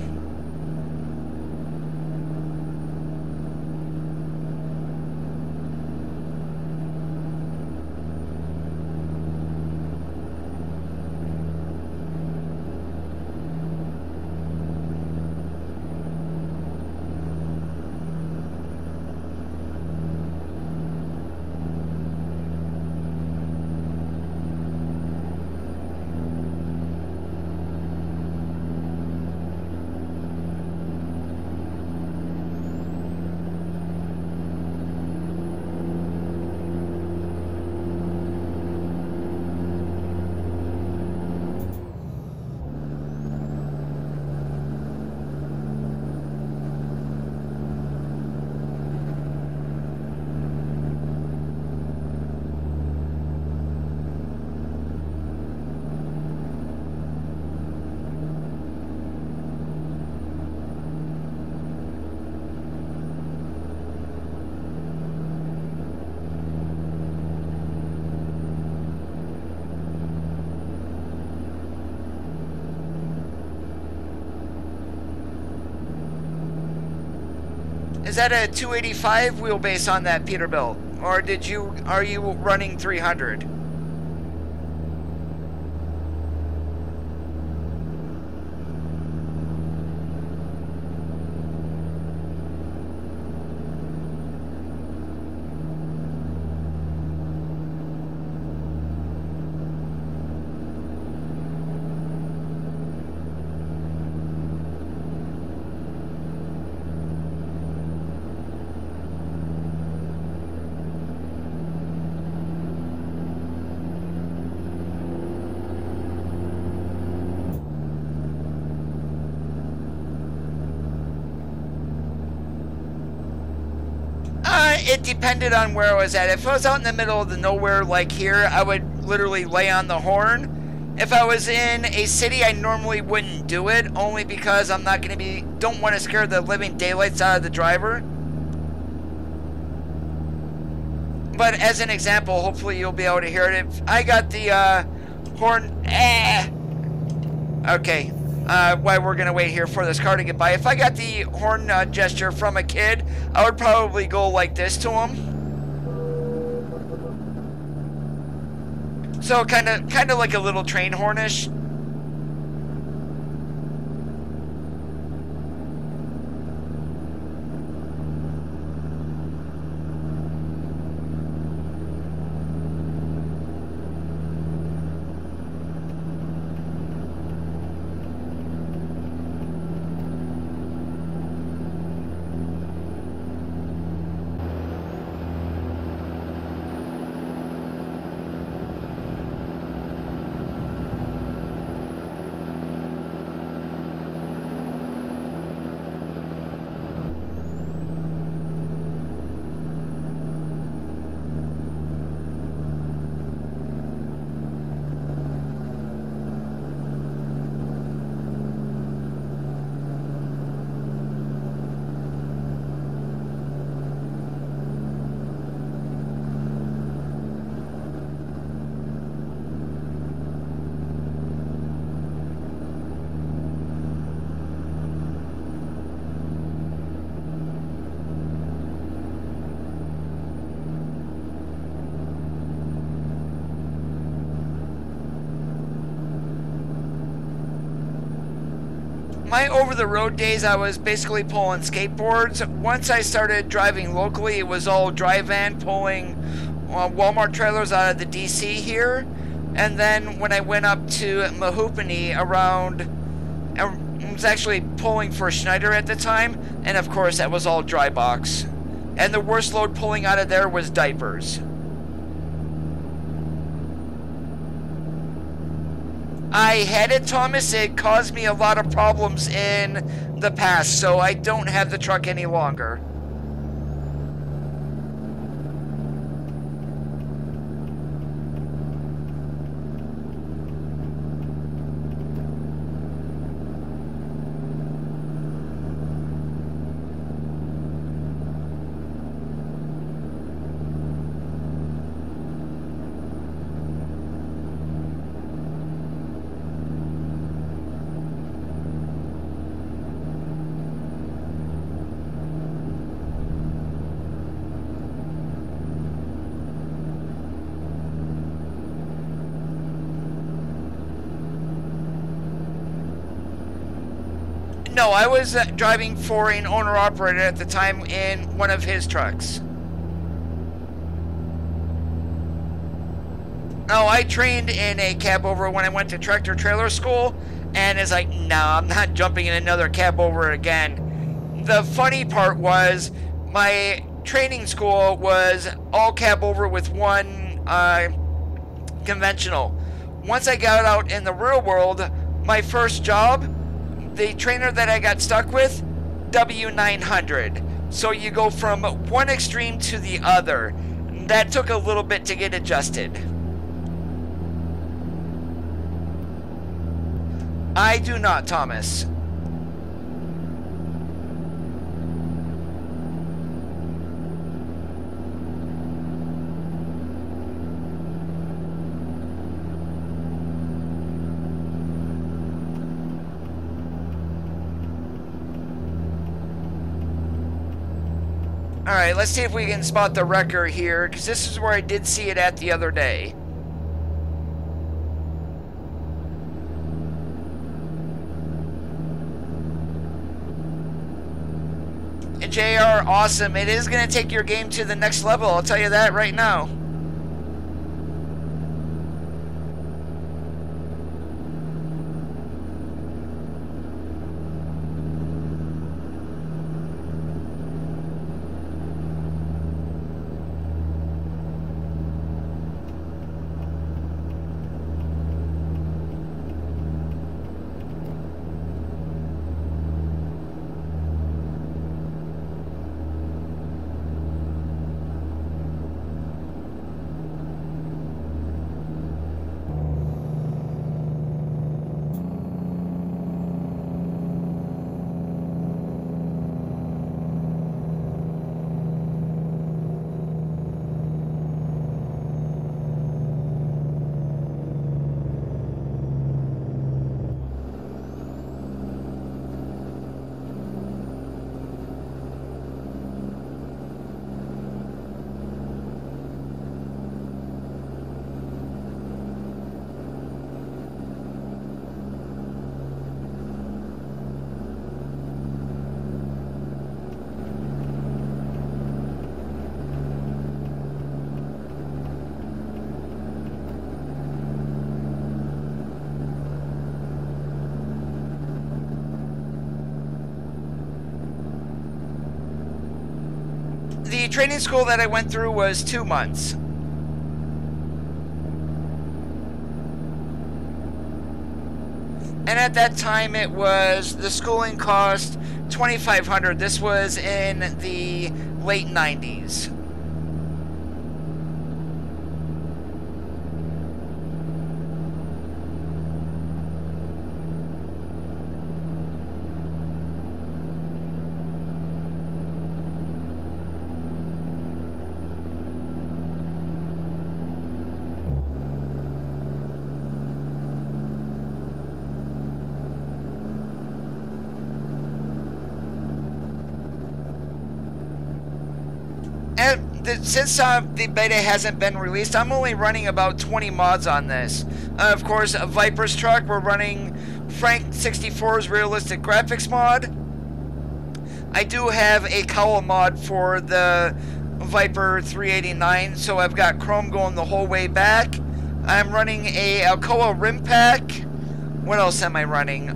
Speaker 1: Is that a 285 wheelbase on that Peterbilt? Or are you running 300? It depended on where I was at. If I was out in the middle of the nowhere like here, I would literally lay on the horn. If I was in a city, I normally wouldn't do it, only because I'm not going to don't want to scare the living daylights out of the driver. But as an example, hopefully you'll be able to hear it. If I got the horn, okay. Why we're gonna wait here for this car to get by. If I got the horn gesture from a kid, I would probably go like this to him. So kind of like a little train hornish. My over-the-road days, I was basically pulling skateboards. Once I started driving locally, it was all dry van pulling Walmart trailers out of the DC here. And then when I went up to Mahoopany around, I was actually pulling for Schneider at the time, and of course that was all dry box. And the worst load pulling out of there was diapers. I had it, Thomas. It caused me a lot of problems in the past, so I don't have the truck any longer. No, I was driving for an owner-operator at the time in one of his trucks. No, I trained in a cab over when I went to tractor trailer school, and it's like, no, I'm not jumping in another cab over again. The funny part was, my training school was all cab over with one conventional. Once I got out in the real world, my first job, the trainer that I got stuck with, W900. So you go from one extreme to the other. That took a little bit to get adjusted. I do not, Thomas. Alright, let's see if we can spot the wrecker here, because this is where I did see it at the other day. And JR, awesome. It is going to take your game to the next level, I'll tell you that right now. The training school that I went through was 2 months. And at that time it was, the schooling cost $2,500. This was in the late 90s. Since the beta hasn't been released, I'm only running about 20 mods on this. Of course, a Viper's truck, we're running Frank 64's realistic graphics mod. I do have a cowl mod for the Viper 389, so I've got chrome going the whole way back. I'm running a Alcoa rim pack. What else am I running?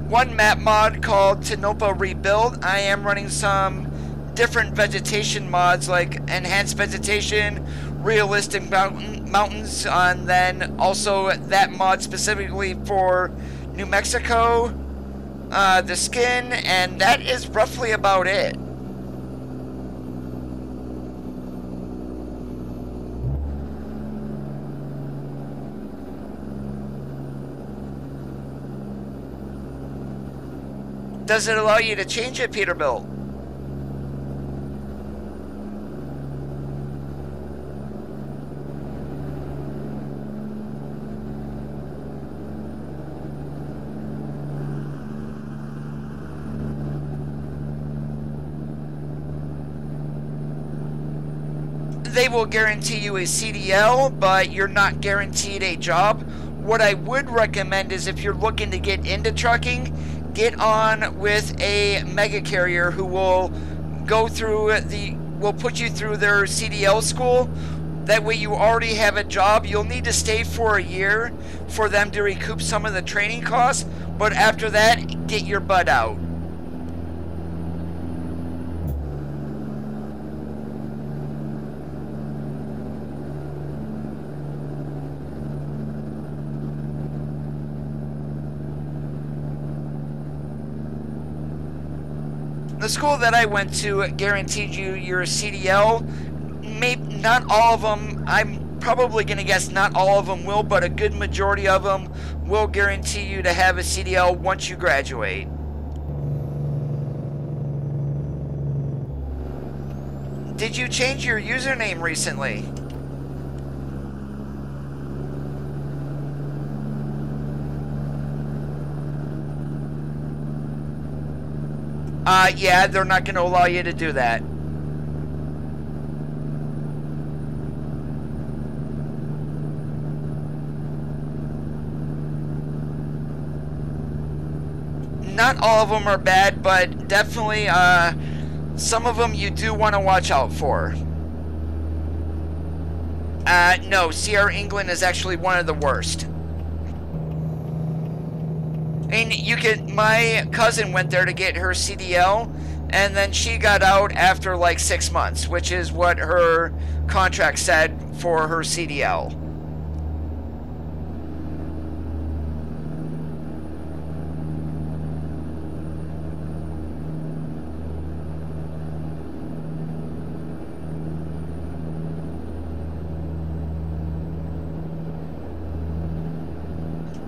Speaker 1: One map mod called Tinopa Rebuild. I am running some different vegetation mods like enhanced vegetation, realistic mountains, and then also that mod specifically for New Mexico, the skin, and that is roughly about it. Does it allow you to change it, Peterbilt? They will guarantee you a CDL, but you're not guaranteed a job. What I would recommend is if you're looking to get into trucking, get on with a mega carrier who will go through will put you through their CDL school. That way you already have a job. You'll need to stay for a year for them to recoup some of the training costs, but after that, get your butt out. The school that I went to guaranteed you your CDL. Maybe not all of them. I'm probably going to guess not all of them will, but a good majority of them will guarantee you to have a CDL once you graduate. Did you change your username recently? Yeah, they're not going to allow you to do that. Not all of them are bad, but definitely some of them you do want to watch out for. No, Sierra England is actually one of the worst. And my cousin went there to get her CDL, and then she got out after like 6 months, which is what her contract said for her CDL.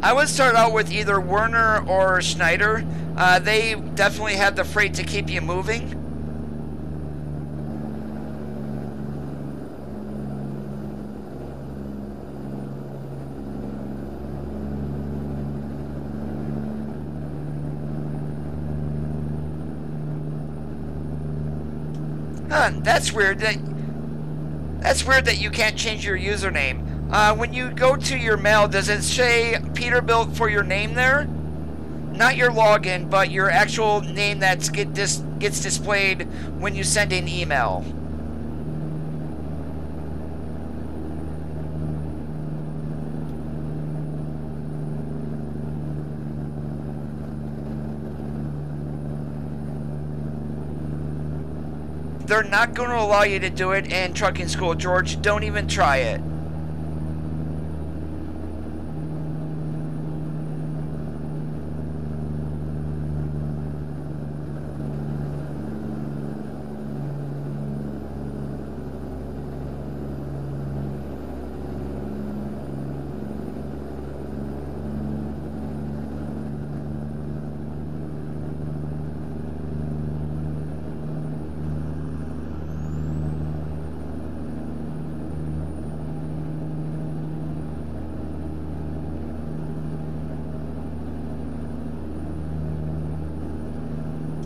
Speaker 1: I would start out with either Werner or Schneider. They definitely have the freight to keep you moving. Huh, that's weird. That's weird that you can't change your username. When you go to your mail, does it say Peterbilt for your name there? Not your login, but your actual name that gets displayed when you send an email. They're not going to allow you to do it in trucking school, George. Don't even try it.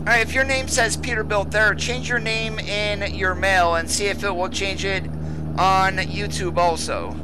Speaker 1: Alright, if your name says Peterbilt there, change your name in your mail and see if it will change it on YouTube also.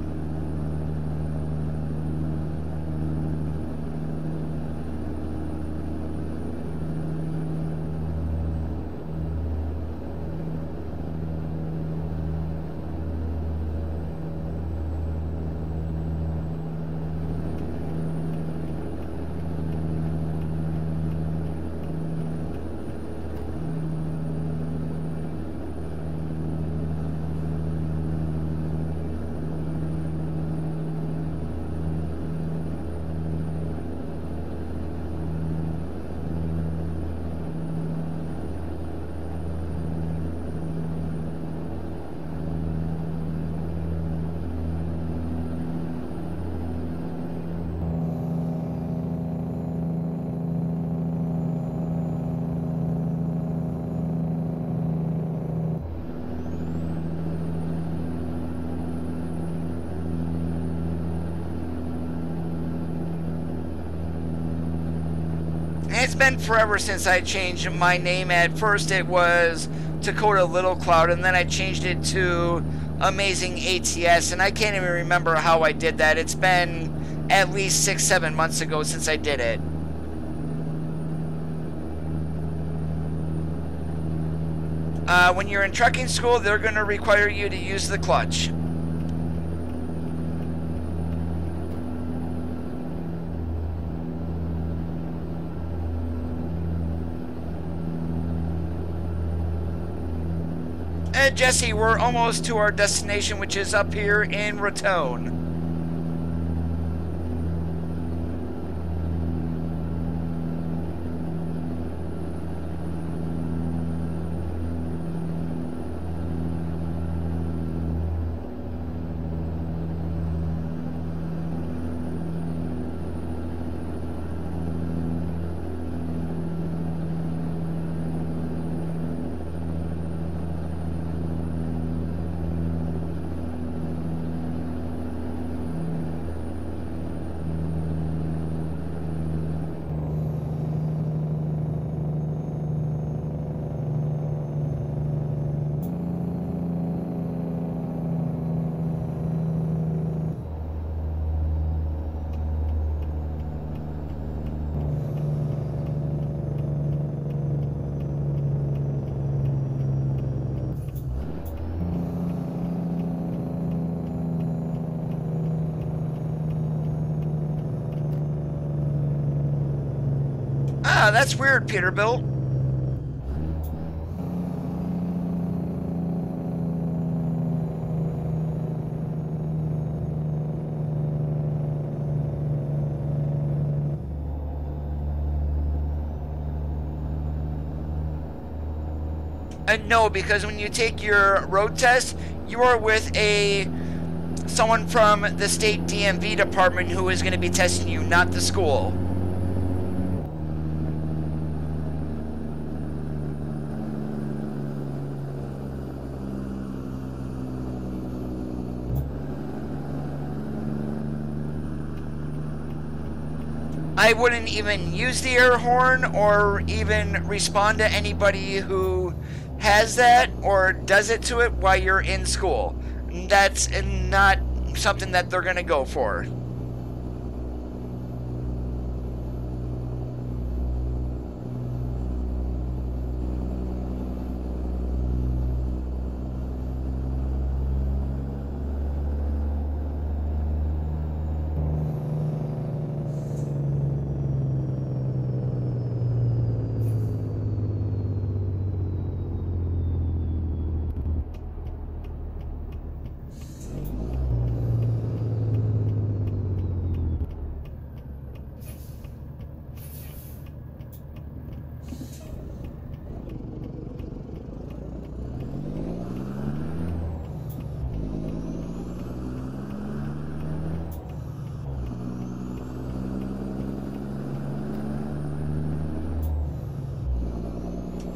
Speaker 1: it's been forever since I changed my name. At first it was Dakota Little Cloud, and then I changed it to Amazing ATS, and I can't even remember how I did that. It's been at least 6-7 months ago since I did it. When you're in trucking school, they're going to require you to use the clutch. And Jesse, we're almost to our destination, which is up here in Raton. Ah, that's weird, Peterbilt. No, because when you take your road test, you are with someone from the state DMV department who is going to be testing you, not the school. I wouldn't even use the air horn or even respond to anybody who has that or does it to it while you're in school. That's not something that they're going to go for.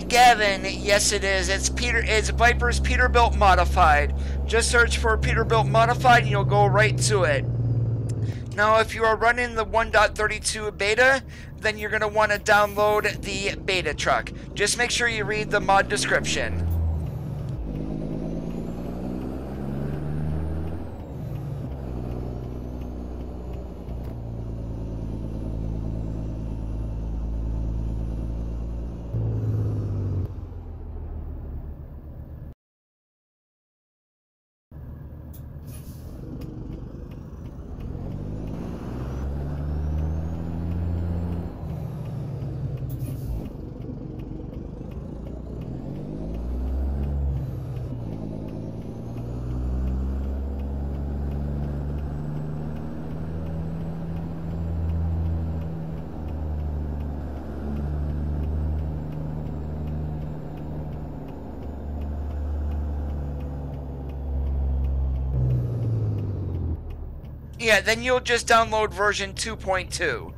Speaker 1: Gavin, yes it is. It's Viper's Peterbilt Modified. Just search for Peterbilt Modified and you'll go right to it. Now if you are running the 1.32 beta, then you're going to want to download the beta truck. Just make sure you read the mod description. Yeah, then you'll just download version 2.2.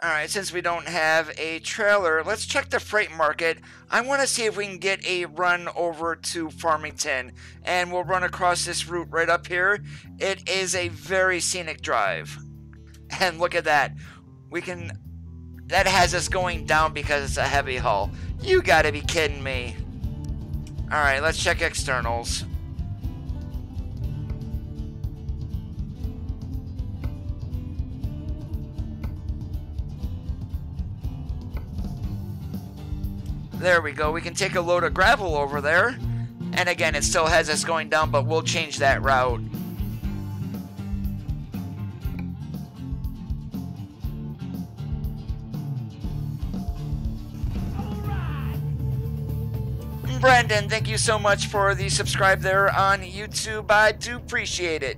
Speaker 1: Alright, since we don't have a trailer, let's check the freight market. I want to see if we can get a run over to Farmington, and we'll run across this route right up here. It is a very scenic drive. And look at that. That has us going down because it's a heavy hull. You gotta be kidding me. Alright, let's check externals. There we go. We can take a load of gravel over there. And again, it still has us going down, but we'll change that route. Brandon, thank you so much for the subscribe there on YouTube. I do appreciate it.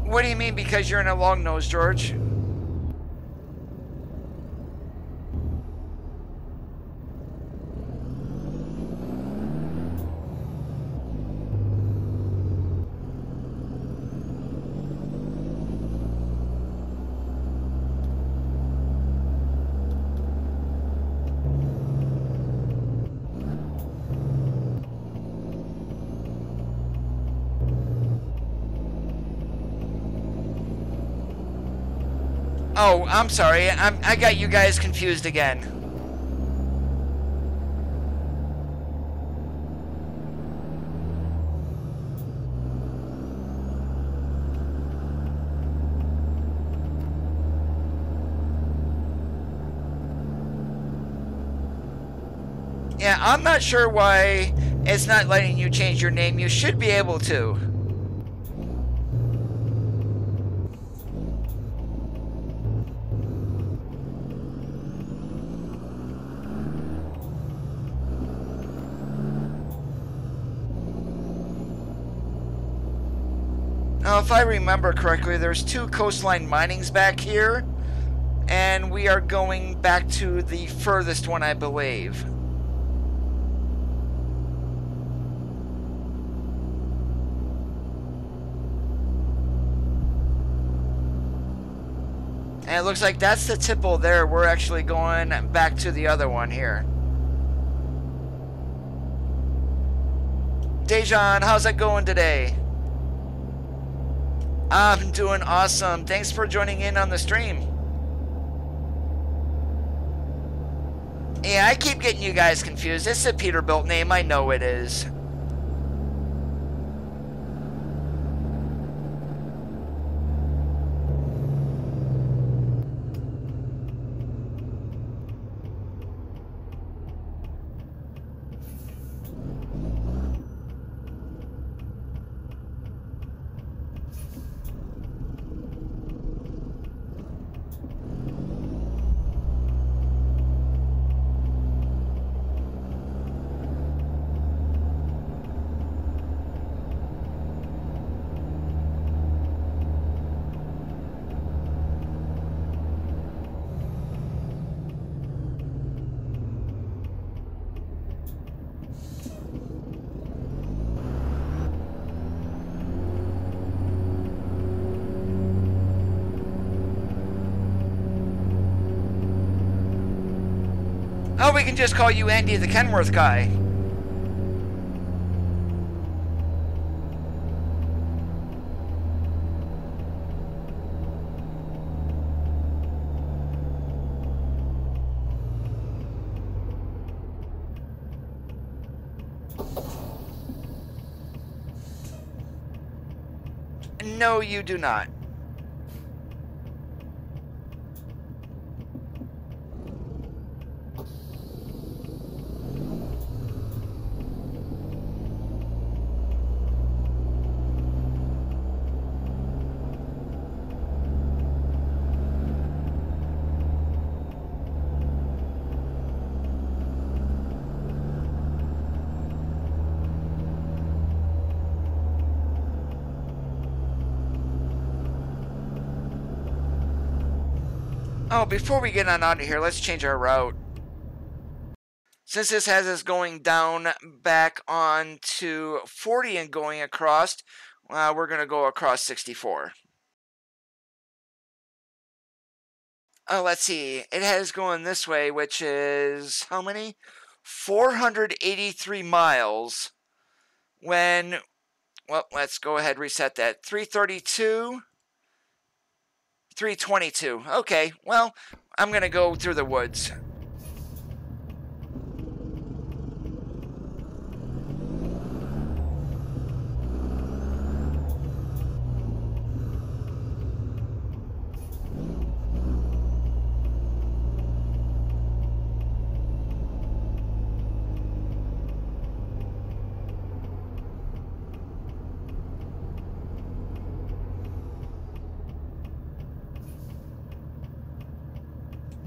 Speaker 1: What do you mean because you're in a long nose, George? Oh, I'm sorry. I got you guys confused again. Yeah, I'm not sure why it's not letting you change your name. You should be able to. Now, if I remember correctly, there's 2 coastline minings back here, and we are going back to the furthest one, I believe. And it looks like that's the tipple there. We're actually going back to the other one here. Dejan, how's it going today? I'm doing awesome. Thanks for joining in on the stream. Yeah, I keep getting you guys confused. It's a Peterbilt name. I know it is. Oh, we can just call you Andy the Kenworth guy. No, you do not. Oh, before we get on out of here, let's change our route. Since this has us going down back on to 40 and going across, we're going to go across 64. Let's see. It has going this way, which is how many? 483 miles. When, well, let's go ahead and reset that. 332, 322. Okay, well, I'm going to go through the woods.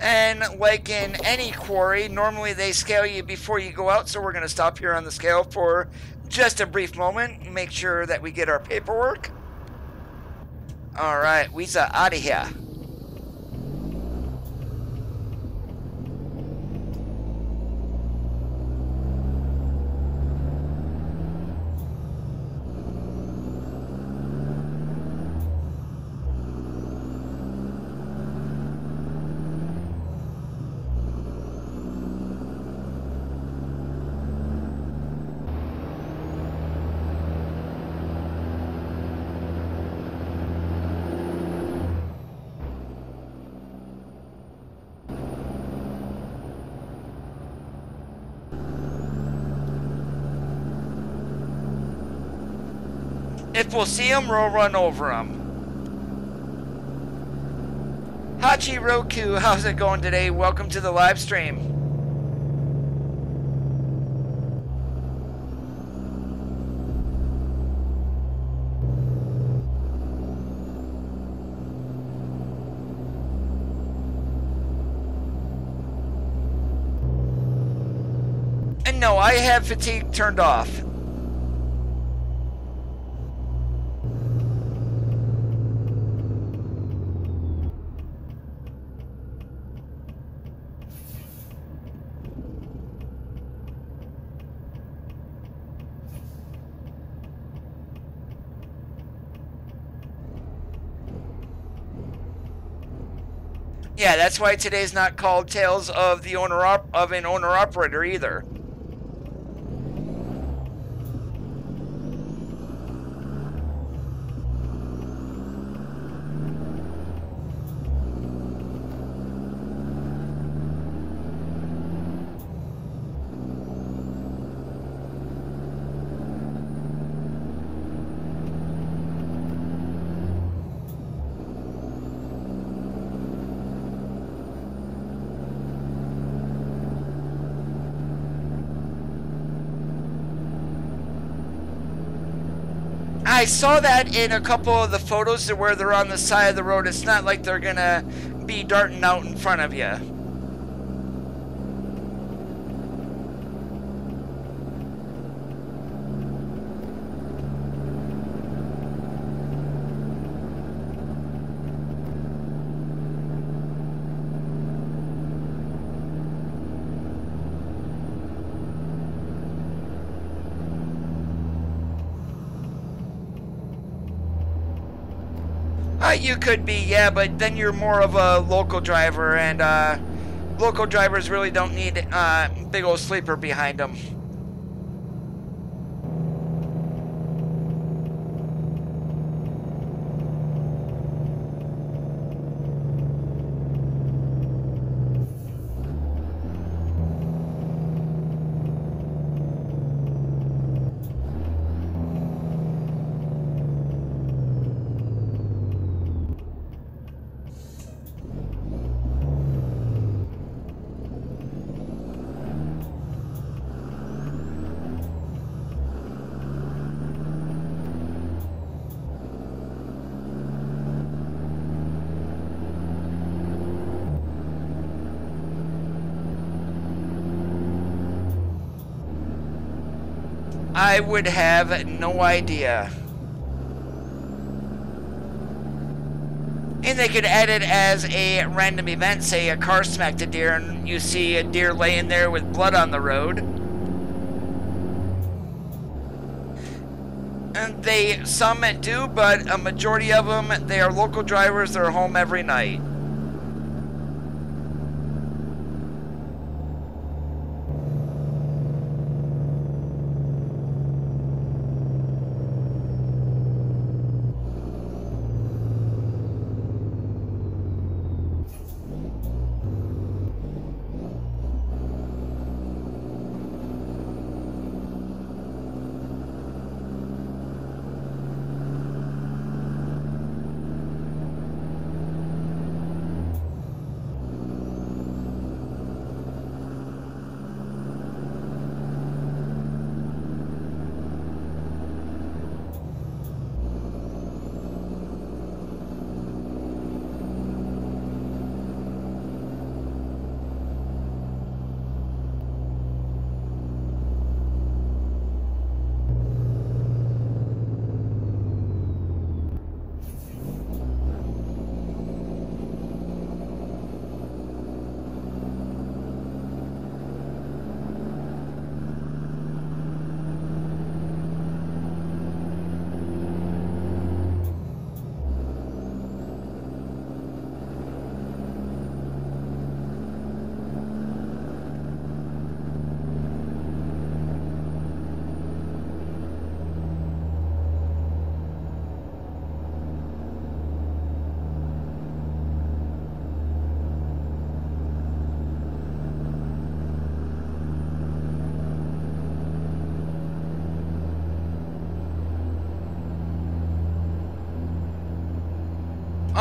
Speaker 1: And like in any quarry, normally they scale you before you go out, so we're going to stop here on the scale for just a brief moment, make sure that we get our paperwork. Alright, we's out of here. If we'll see them, we'll run over them. Hachi Roku, how's it going today? Welcome to the live stream. And no, I have fatigue turned off. Yeah, that's why today's not called Tales of the an Owner-Operator either. I saw that in a couple of the photos where they're on the side of the road. It's not like they're gonna be darting out in front of you. You could be, yeah, but then you're more of a local driver, and local drivers really don't need big old sleeper behind them. I would have no idea. And they could add it as a random event, say a car smacked a deer and you see a deer laying there with blood on the road. And some do, but a majority of them, they are local drivers, they're home every night.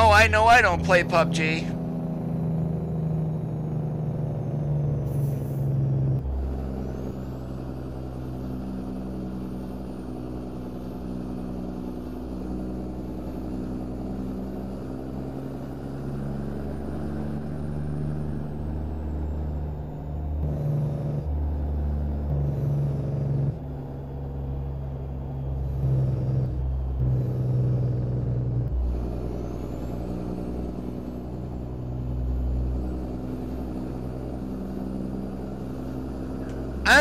Speaker 1: Oh, I know I don't play PUBG.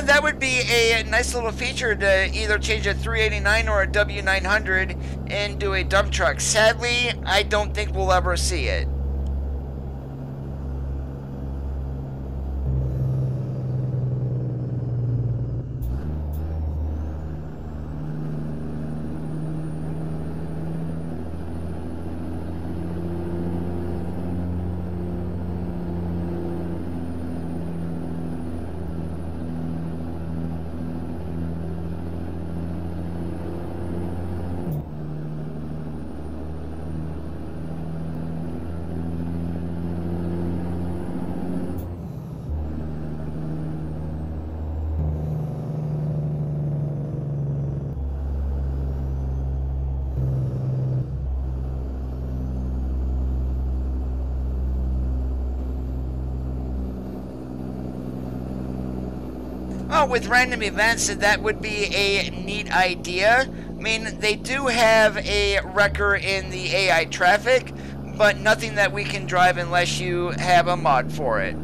Speaker 1: That would be a nice little feature to either change a 389 or a W900 and do a dump truck. Sadly, I don't think we'll ever see it. Oh, with random events, that would be a neat idea. I mean, they do have a wrecker in the AI traffic, but nothing that we can drive unless you have a mod for it.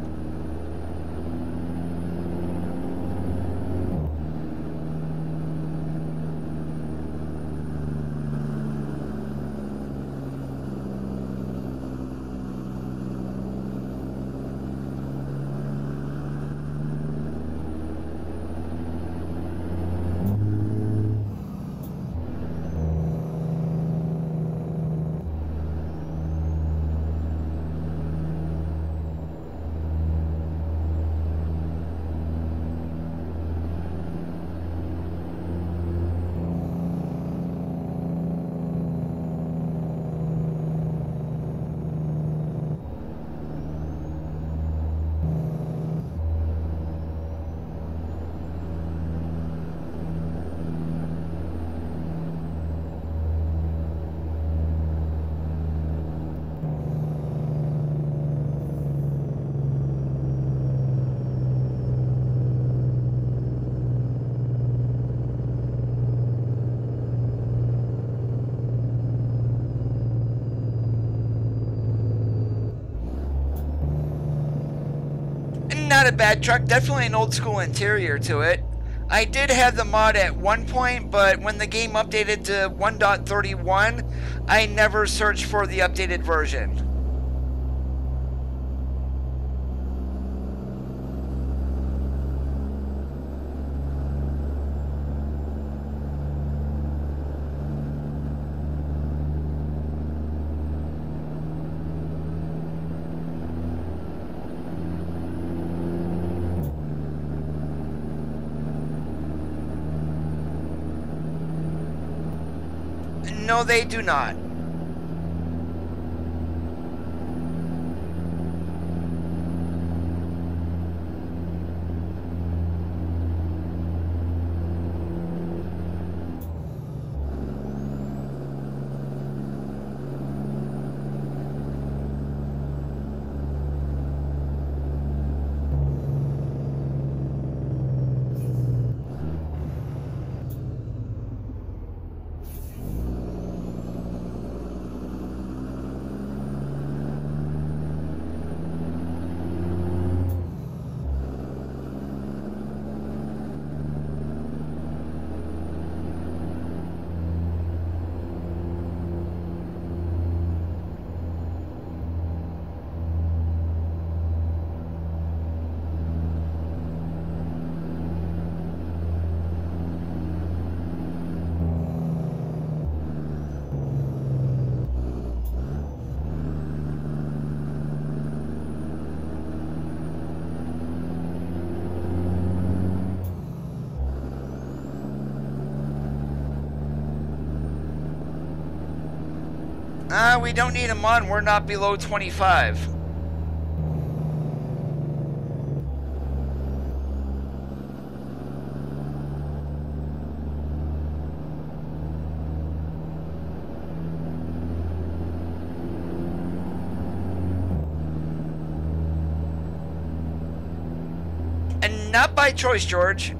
Speaker 1: not a bad truck, definitely an old school interior to it. I did have the mod at one point, but when the game updated to 1.31, I never searched for the updated version. No, they do not. We don't need them on. We're not below 25. And not by choice, George.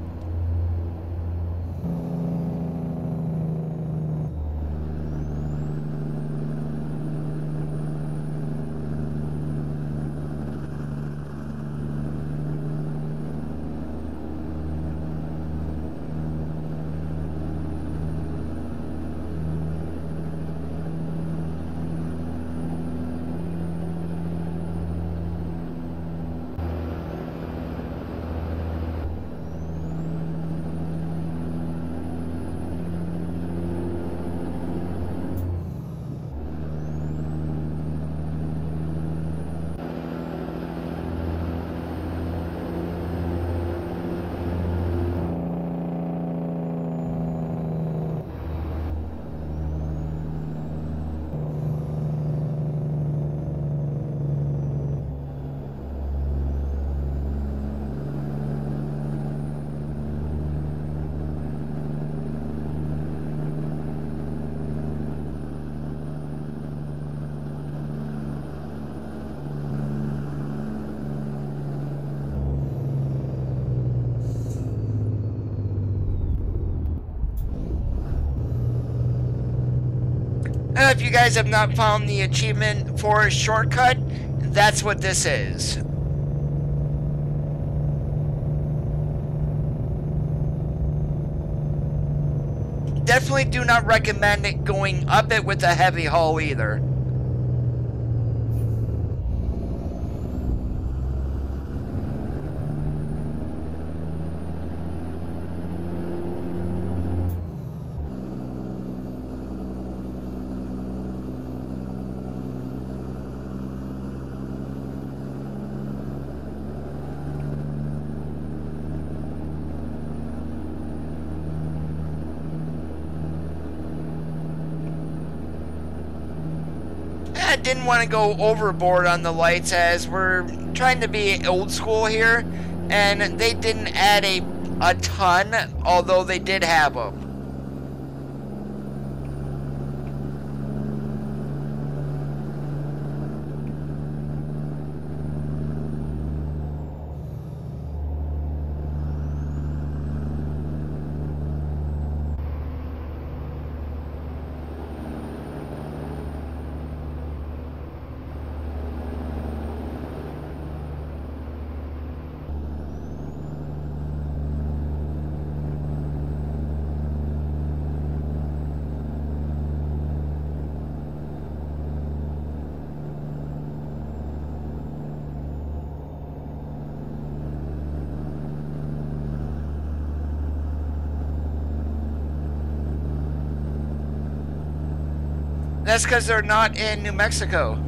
Speaker 1: If you guys have not found the achievement for a shortcut, that's what this is. Definitely do not recommend it going up it with a heavy haul either. I didn't want to go overboard on the lights as we're trying to be old school here, and they didn't add a ton, although they did have them. That's because they're not in New Mexico.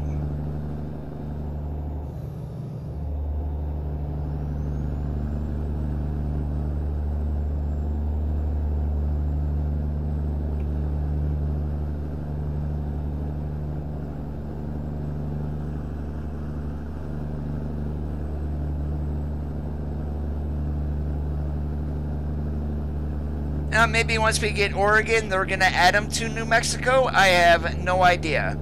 Speaker 1: Maybe once we get Oregon, they're going to add them to New Mexico. I have no idea.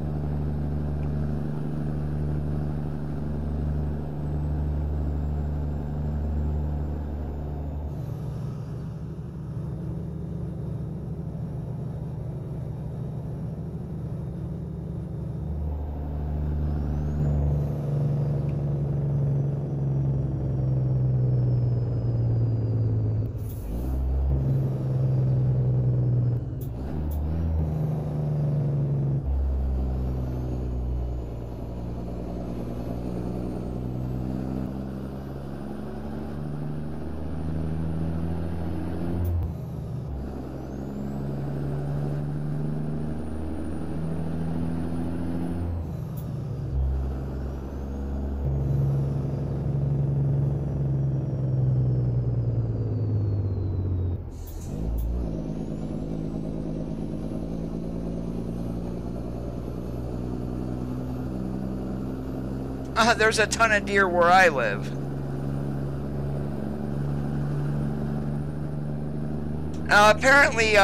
Speaker 1: There's a ton of deer where I live. Apparently,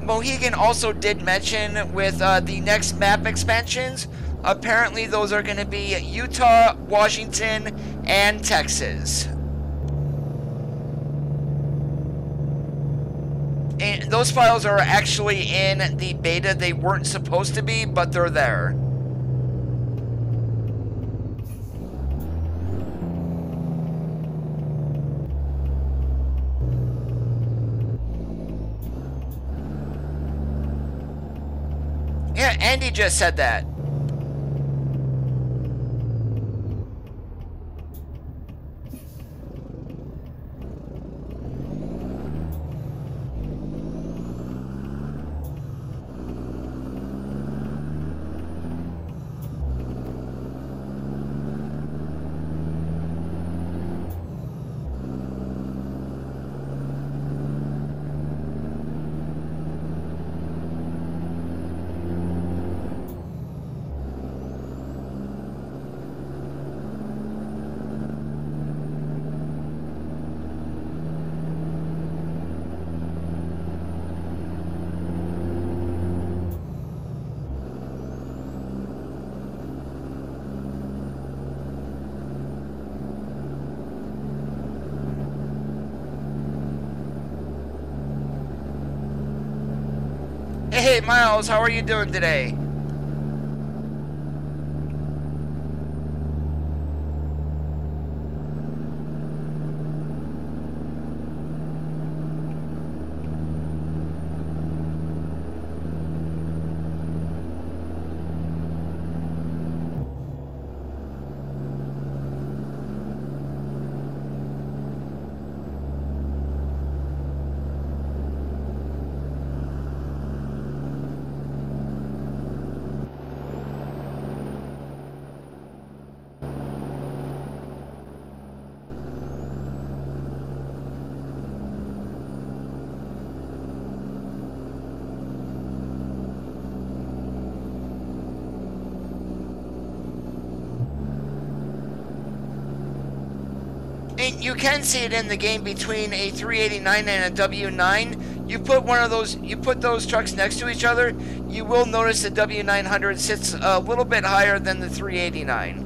Speaker 1: Mohegan also did mention with the next map expansions, apparently those are going to be Utah, Washington, and Texas. And those files are actually in the beta. They weren't supposed to be, but they're there. Yeah, Andy just said that. Hey Miles, how are you doing today? And you can see it in the game between a 389 and a W9. You put those trucks next to each other, you will notice the W900 sits a little bit higher than the 389.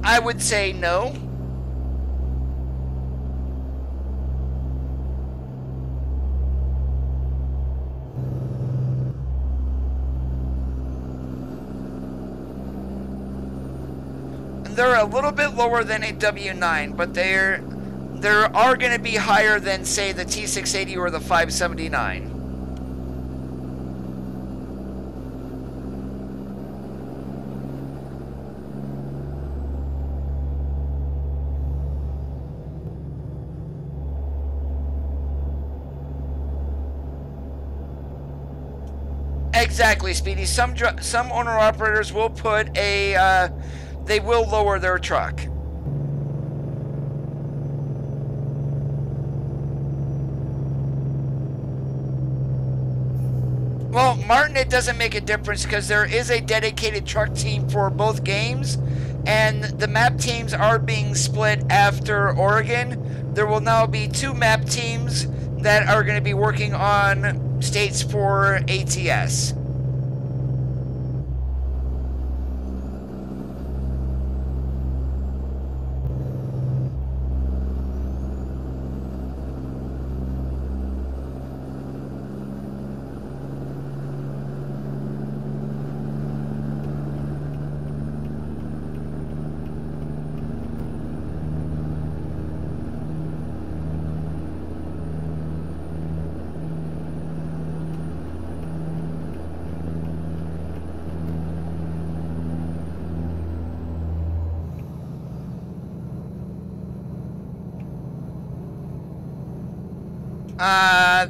Speaker 1: I would say no. They're a little bit lower than a W9, but they are going to be higher than, say, the T680 or the 579. Exactly, Speedy. Some owner-operators will put a... they will lower their truck. Well, Martin, it doesn't make a difference because there is a dedicated truck team for both games, and the map teams are being split after Oregon. There will now be 2 map teams that are going to be working on states for ATS.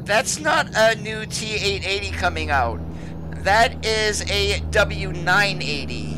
Speaker 1: That's not a new T880 coming out. That is a W980.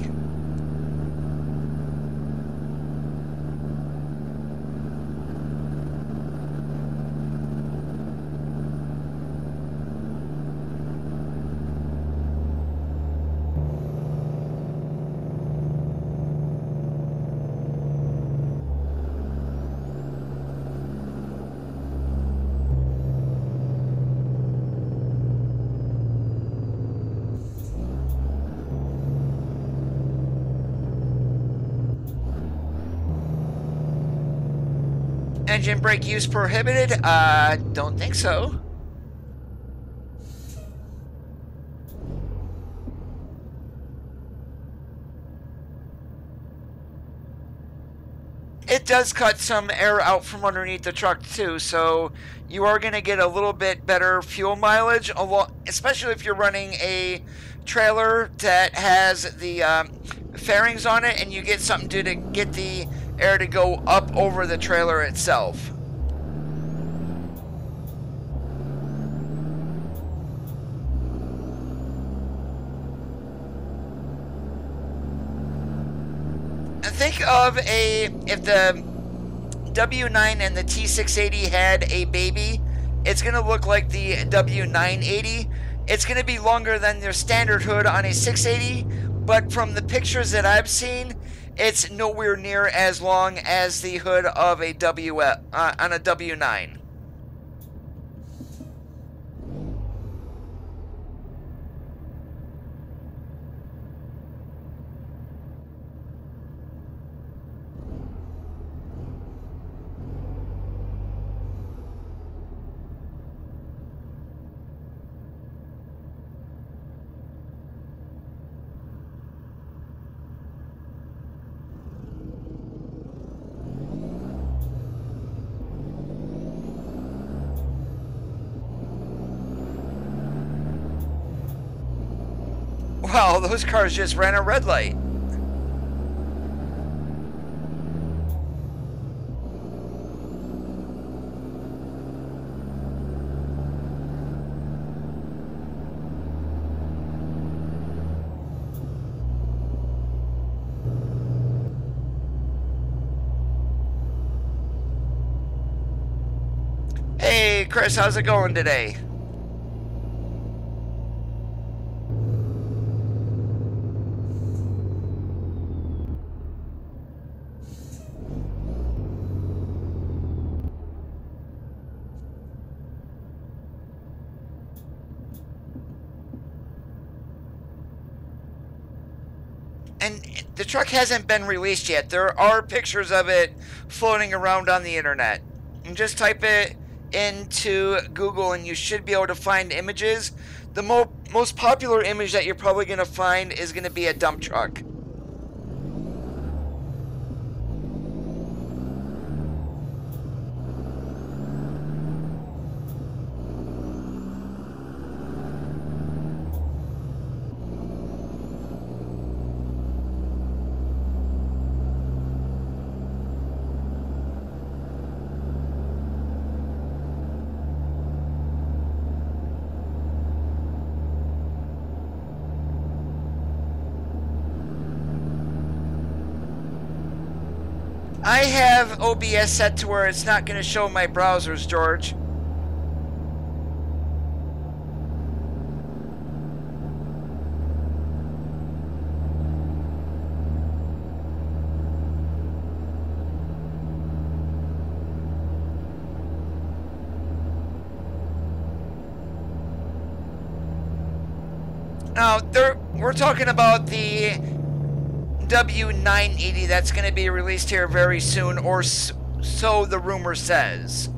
Speaker 1: Engine brake use prohibited? Don't think so. It does cut some air out from underneath the truck too, so you are going to get a little bit better fuel mileage, especially if you're running a trailer that has the fairings on it and you get something to get the air to go up over the trailer itself. Think of if the W9 and the T680 had a baby, it's going to look like the W980. It's going to be longer than their standard hood on a 680, but from the pictures that I've seen, it's nowhere near as long as the hood of a on a W9. Wow, those cars just ran a red light. Hey, Chris, how's it going today? And the truck hasn't been released yet. There are pictures of it floating around on the internet. And just type it into Google and you should be able to find images. The most popular image that you're probably going to find is going to be a dump truck. I have OBS set to where it's not going to show my browsers, George. Now, we're talking about the W980 that's going to be released here very soon, or so the rumor says.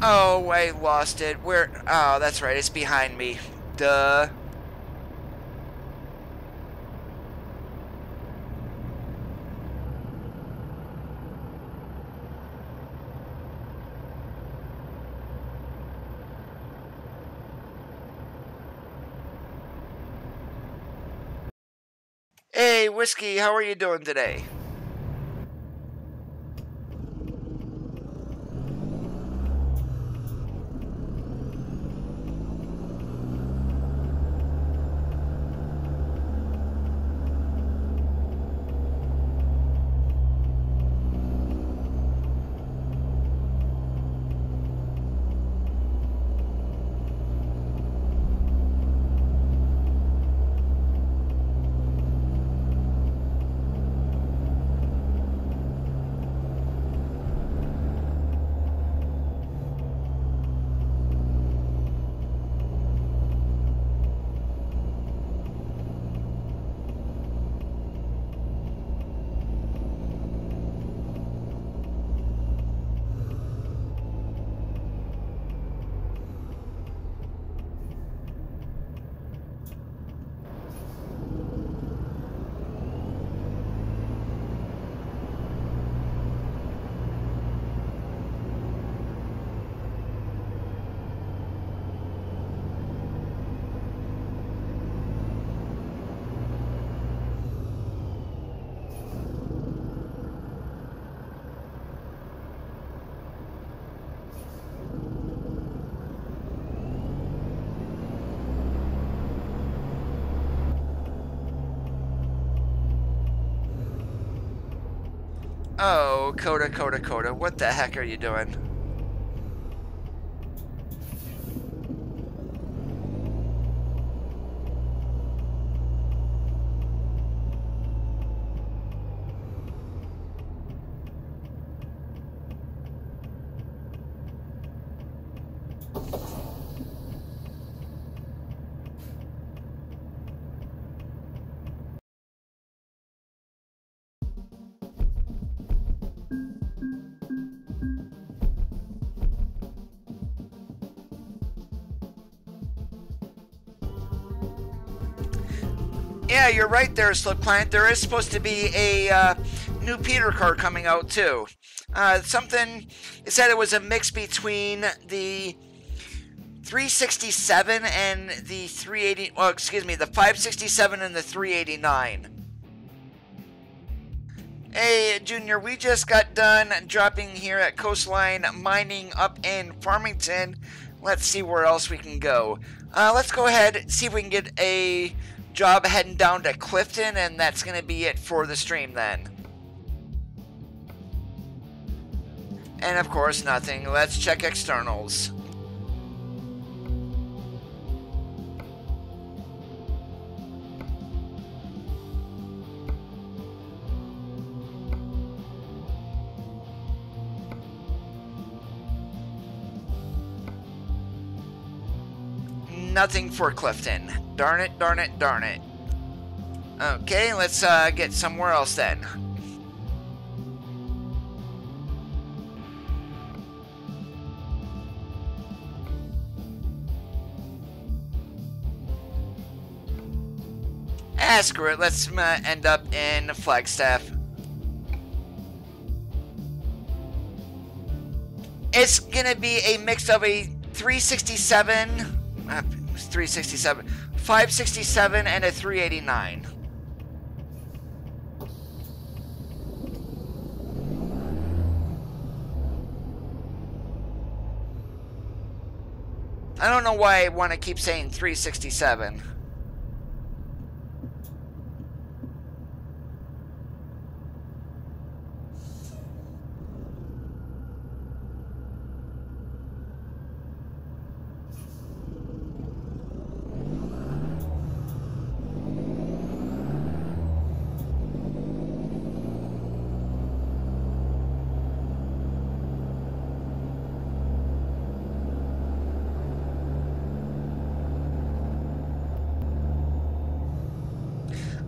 Speaker 1: Oh, I lost it. Where? Oh, that's right. It's behind me. Duh. Hey, Whiskey, how are you doing today? Oh, Coda, what the heck are you doing? Yeah, you're right there, Slip Client. There is supposed to be a new Peter card coming out, too. Something, it said it was a mix between the 367 and the 380, well, excuse me, the 567 and the 389. Hey, Junior, we just got done dropping here at Coastline Mining up in Farmington. Let's see where else we can go. Let's go ahead and see if we can get a job heading down to Clifton, and that's going to be it for the stream then. And of course, nothing. Let's check externals. Nothing for Clifton. Darn it, darn it, darn it. Okay, let's get somewhere else then. Screw it. Let's end up in Flagstaff. It's gonna be a mix of a 367, 567, and a 389. I don't know why I want to keep saying 367.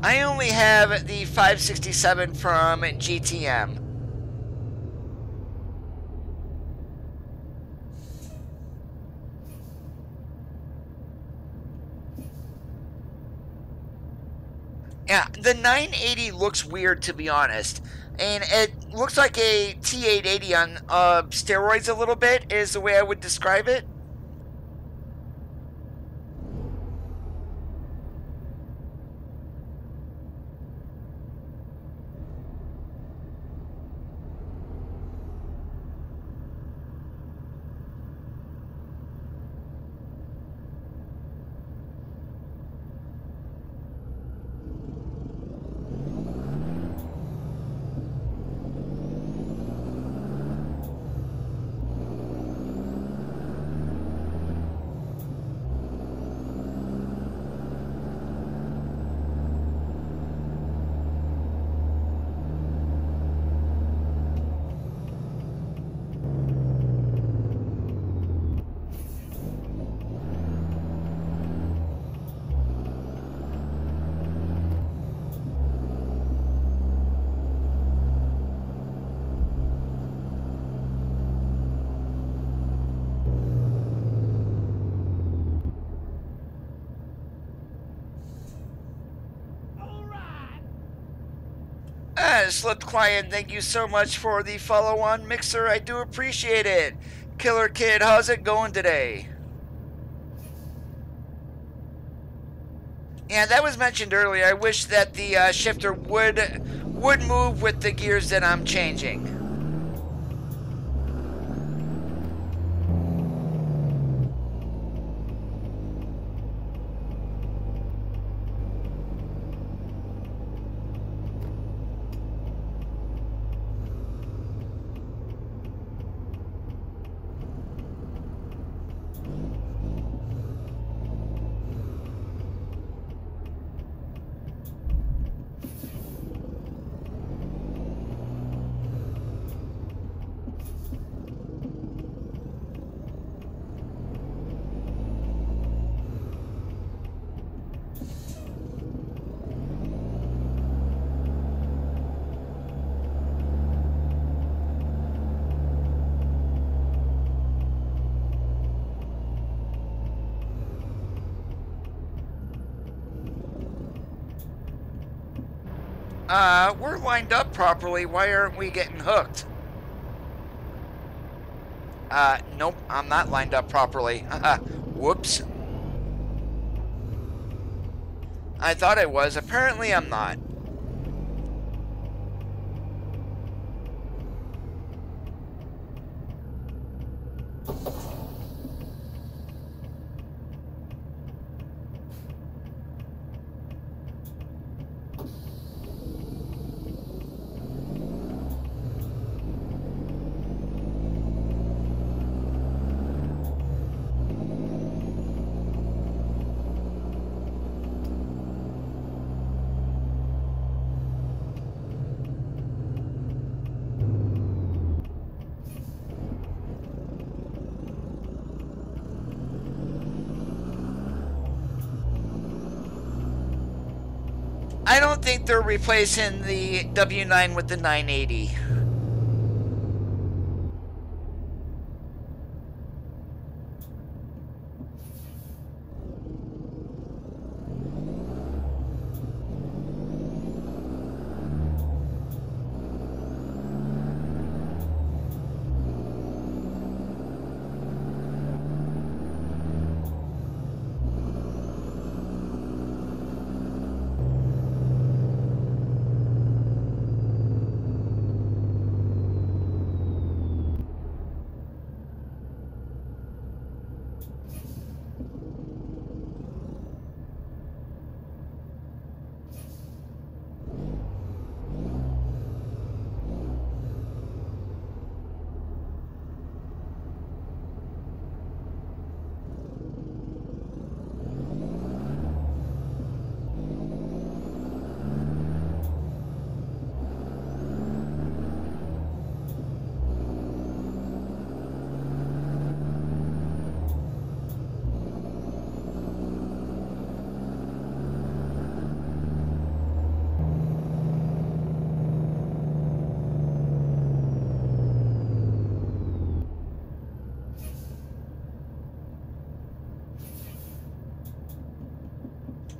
Speaker 1: I only have the 567 from GTM. Yeah, the 980 looks weird, to be honest. And it looks like a T880 on steroids a little bit, is the way I would describe it. Slip Client, thank you so much for the follow on Mixer. I do appreciate it. Killer Kid, how's it going today? Yeah, that was mentioned earlier. I wish that the shifter would move with the gears that I'm changing. We're lined up properly. Why aren't we getting hooked? Nope, I'm not lined up properly. Whoops. I thought I was. Apparently I'm not. I don't think they're replacing the W9 with the 980.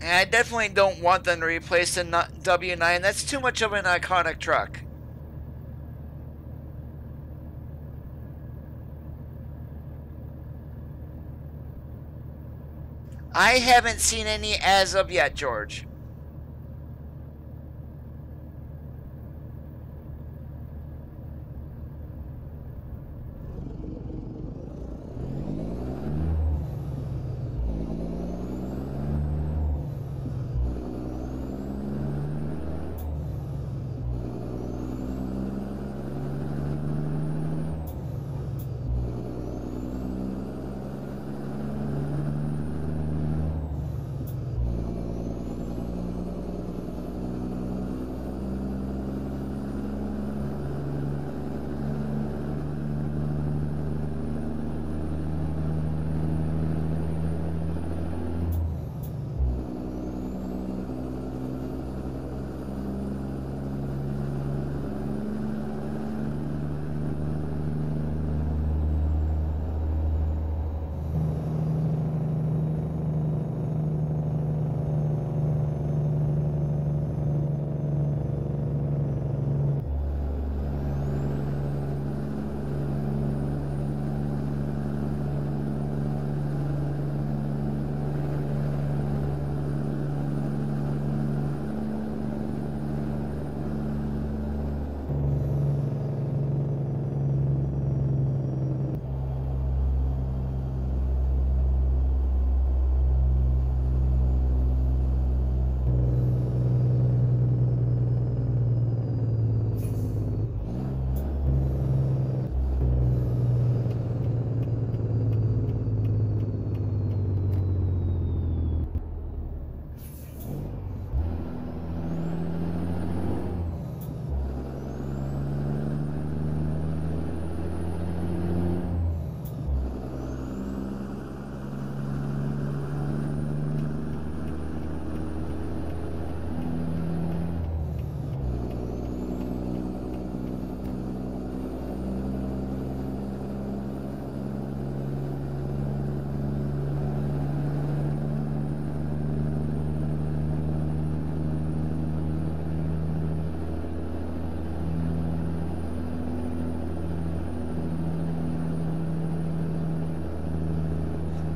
Speaker 1: And I definitely don't want them to replace the W9. That's too much of an iconic truck. I haven't seen any as of yet, George.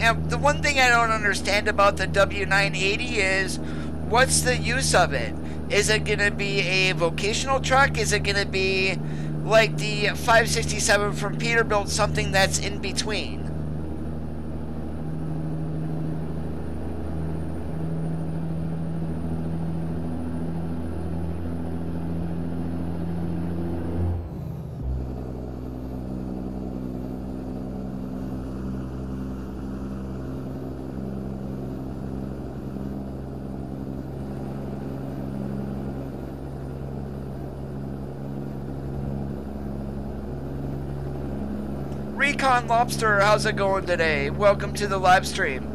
Speaker 1: And the one thing I don't understand about the W980 is, what's the use of it? Is it going to be a vocational truck? Is it going to be like the 567 from Peterbilt, something that's in between? Recon Lobster, how's it going today? Welcome to the live stream.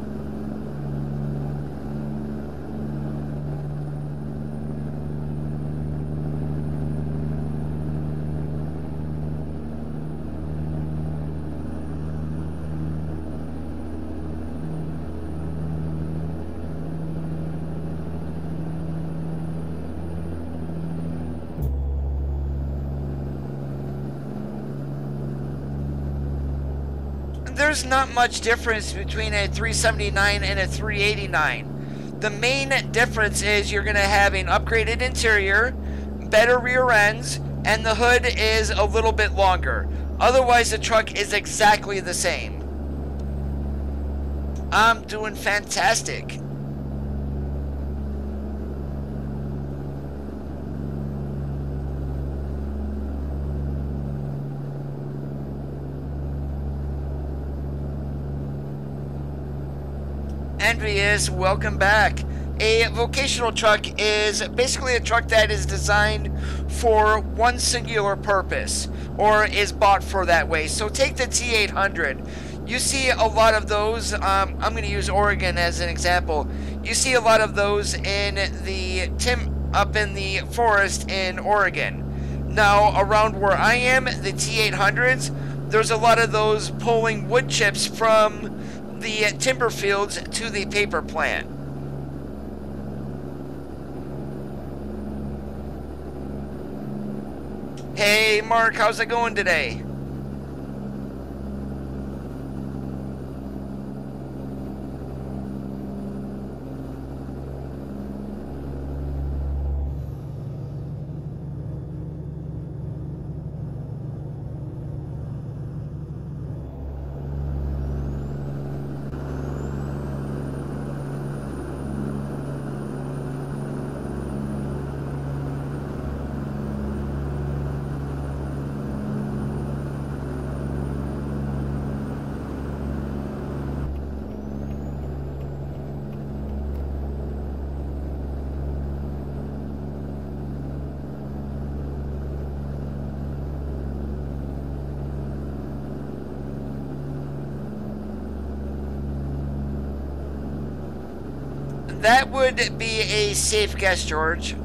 Speaker 1: There's not much difference between a 379 and a 389. The main difference is you're going to have an upgraded interior, better rear ends, and the hood is a little bit longer. Otherwise, the truck is exactly the same. I'm doing fantastic. Envious, welcome back. A vocational truck is basically a truck that is designed for one singular purpose, or is bought for that way. So take the T800. You see a lot of those, I'm going to use Oregon as an example. You see a lot of those in the up in the forest in Oregon. Now, around where I am, the T800s, there's a lot of those pulling wood chips from the timber fields to the paper plant. Hey Mark, how's it going today? That would be a safe guess, George.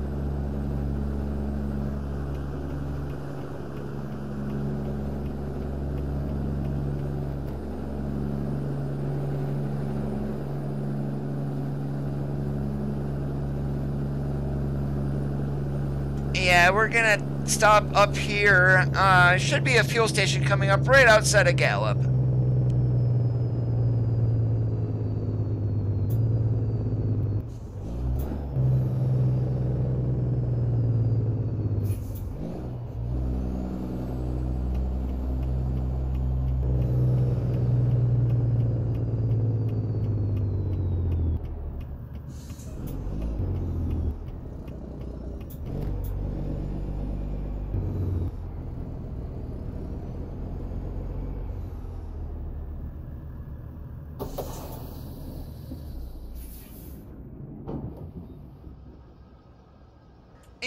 Speaker 1: Yeah, we're gonna stop up here. Should be a fuel station coming up right outside of Gallup.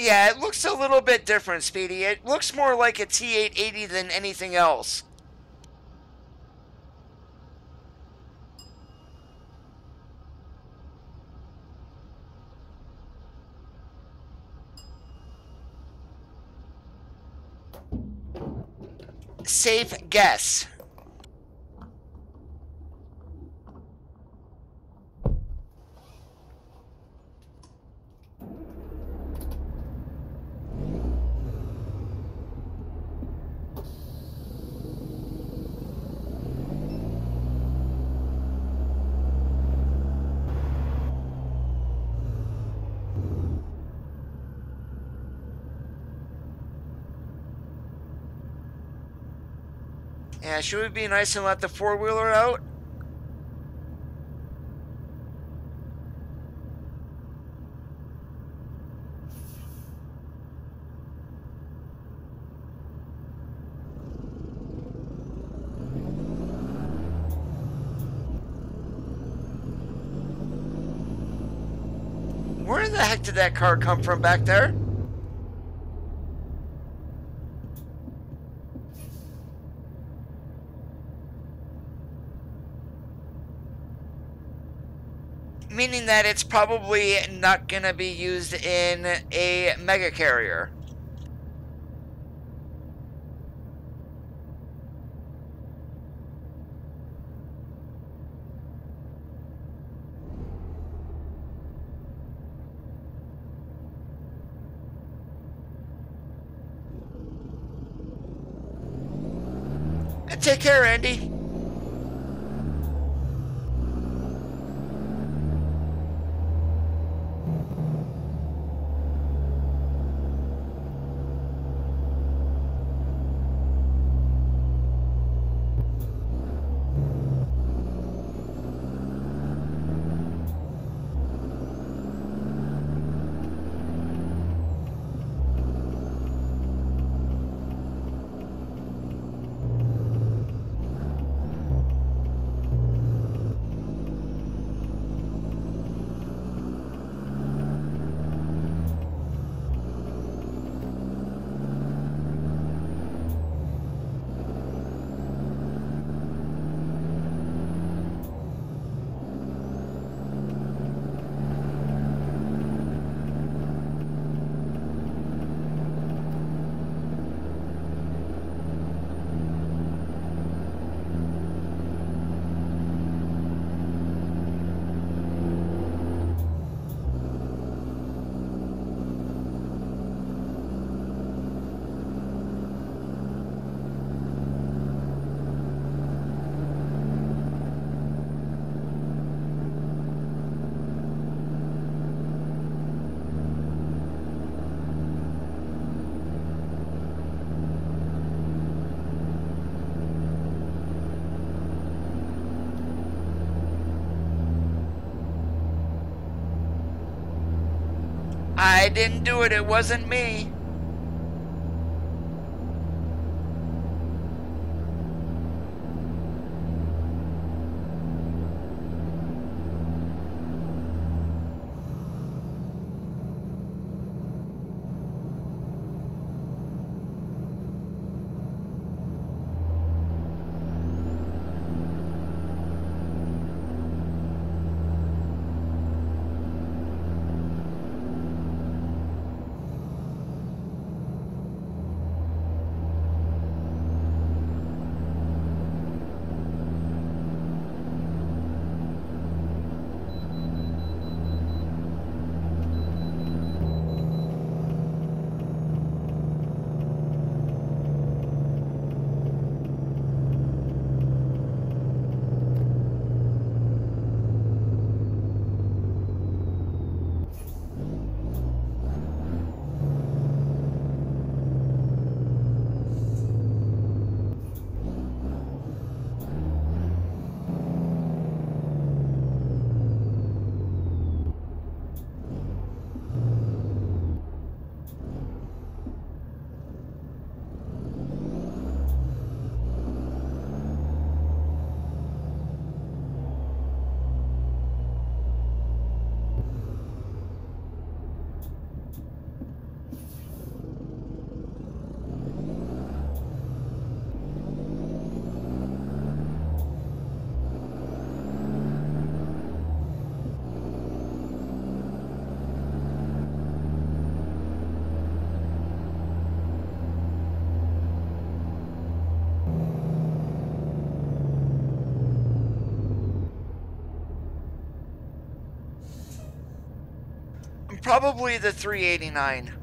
Speaker 1: Yeah, it looks a little bit different, Speedy. It looks more like a T880 than anything else. Safe guess. Yeah, should we be nice and let the four-wheeler out? Where in the heck did that car come from back there? Meaning that it's probably not going to be used in a mega carrier. Take care, Andy. I didn't do it. It wasn't me. Probably the 389.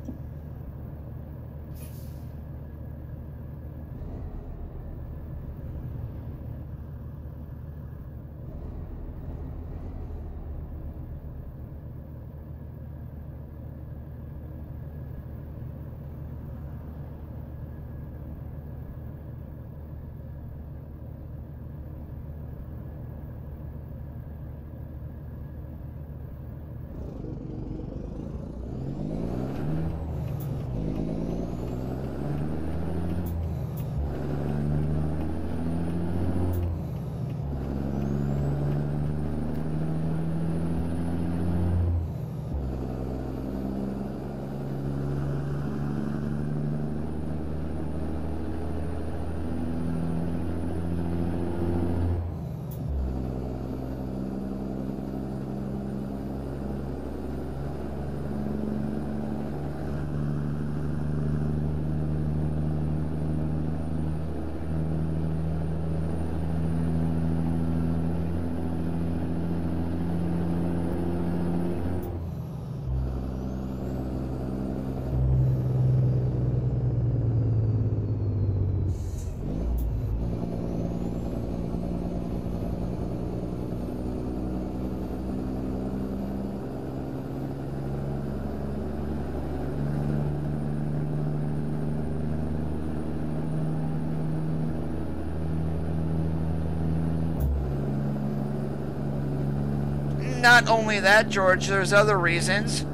Speaker 1: not only that, George, there's other reasons.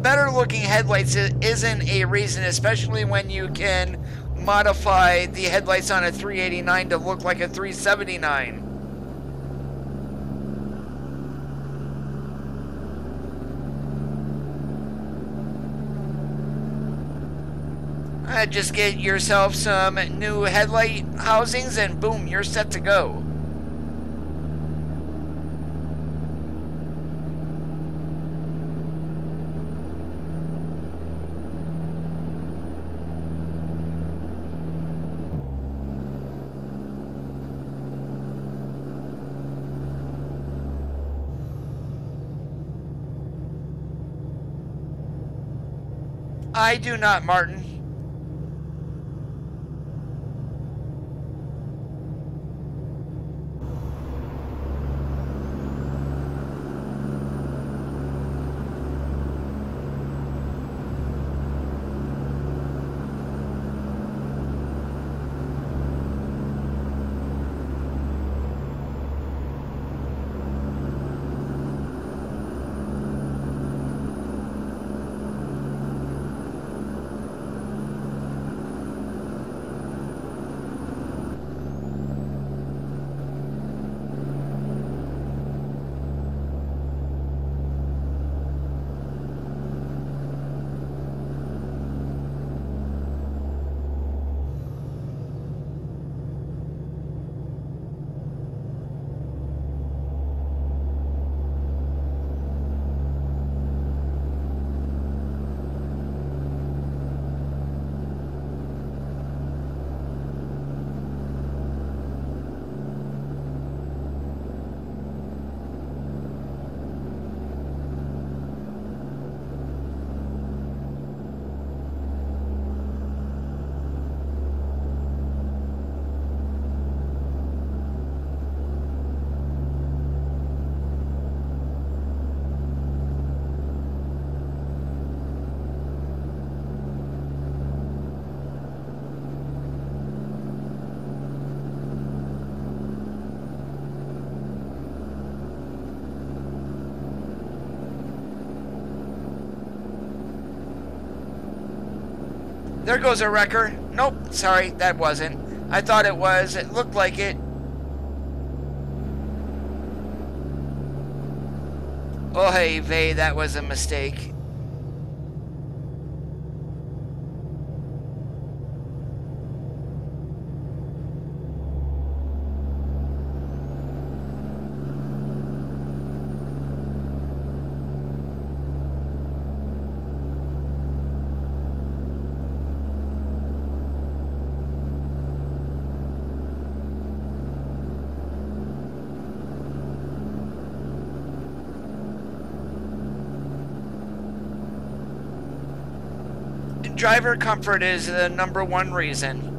Speaker 1: Better looking headlights isn't a reason, especially when you can modify the headlights on a 389 to look like a 379. Just get yourself some new headlight housings and boom, you're set to go. I do not, Martin. There goes a wrecker. Nope, sorry, that wasn't. I thought it was. It looked like it. Oh, hey, vey, that was a mistake. Driver comfort is the #1 reason.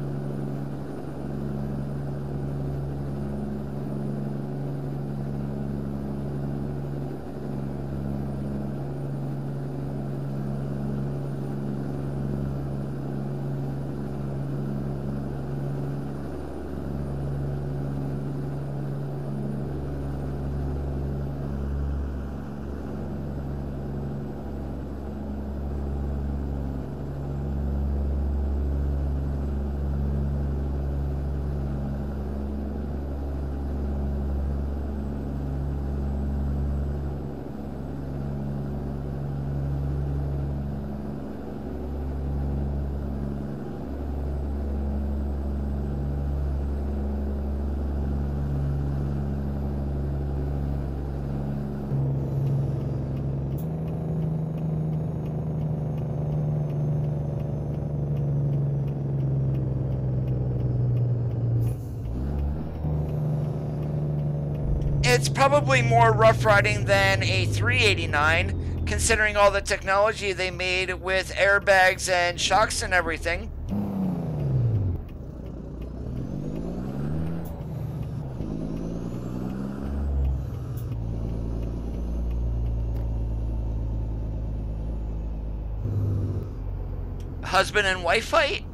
Speaker 1: It's probably more rough riding than a 389, considering all the technology they made with airbags and shocks and everything. Husband and wife fight?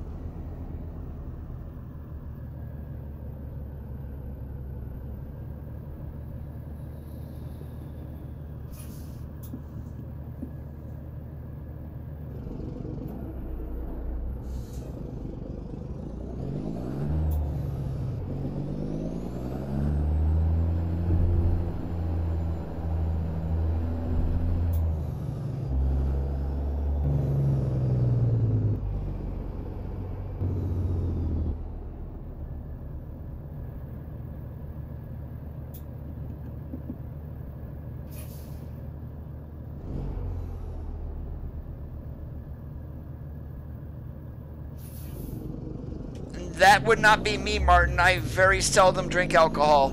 Speaker 1: That would not be me, Martin. I very seldom drink alcohol.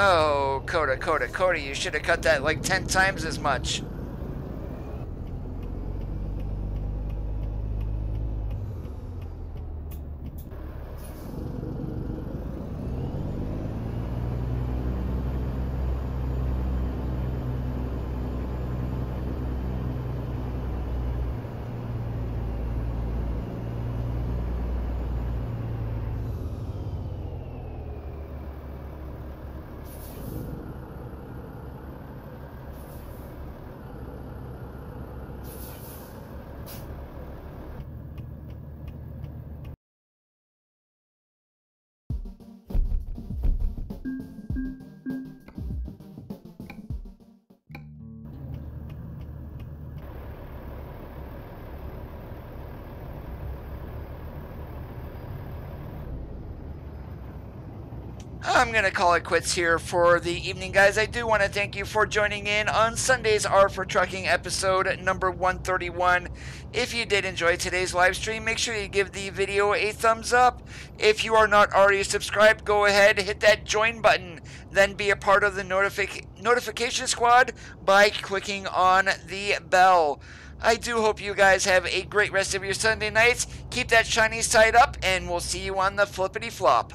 Speaker 1: Oh, Coda, you should have cut that like 10 times as much. I'm going to call it quits here for the evening, guys. I do want to thank you for joining in on Sunday's R for Trucking episode number 131. If you did enjoy today's live stream, make sure you give the video a thumbs up. If you are not already subscribed, go ahead, hit that join button, then be a part of the notification squad by clicking on the bell. I do hope you guys have a great rest of your Sunday nights. Keep that shiny side up, and we'll see you on the flippity flop.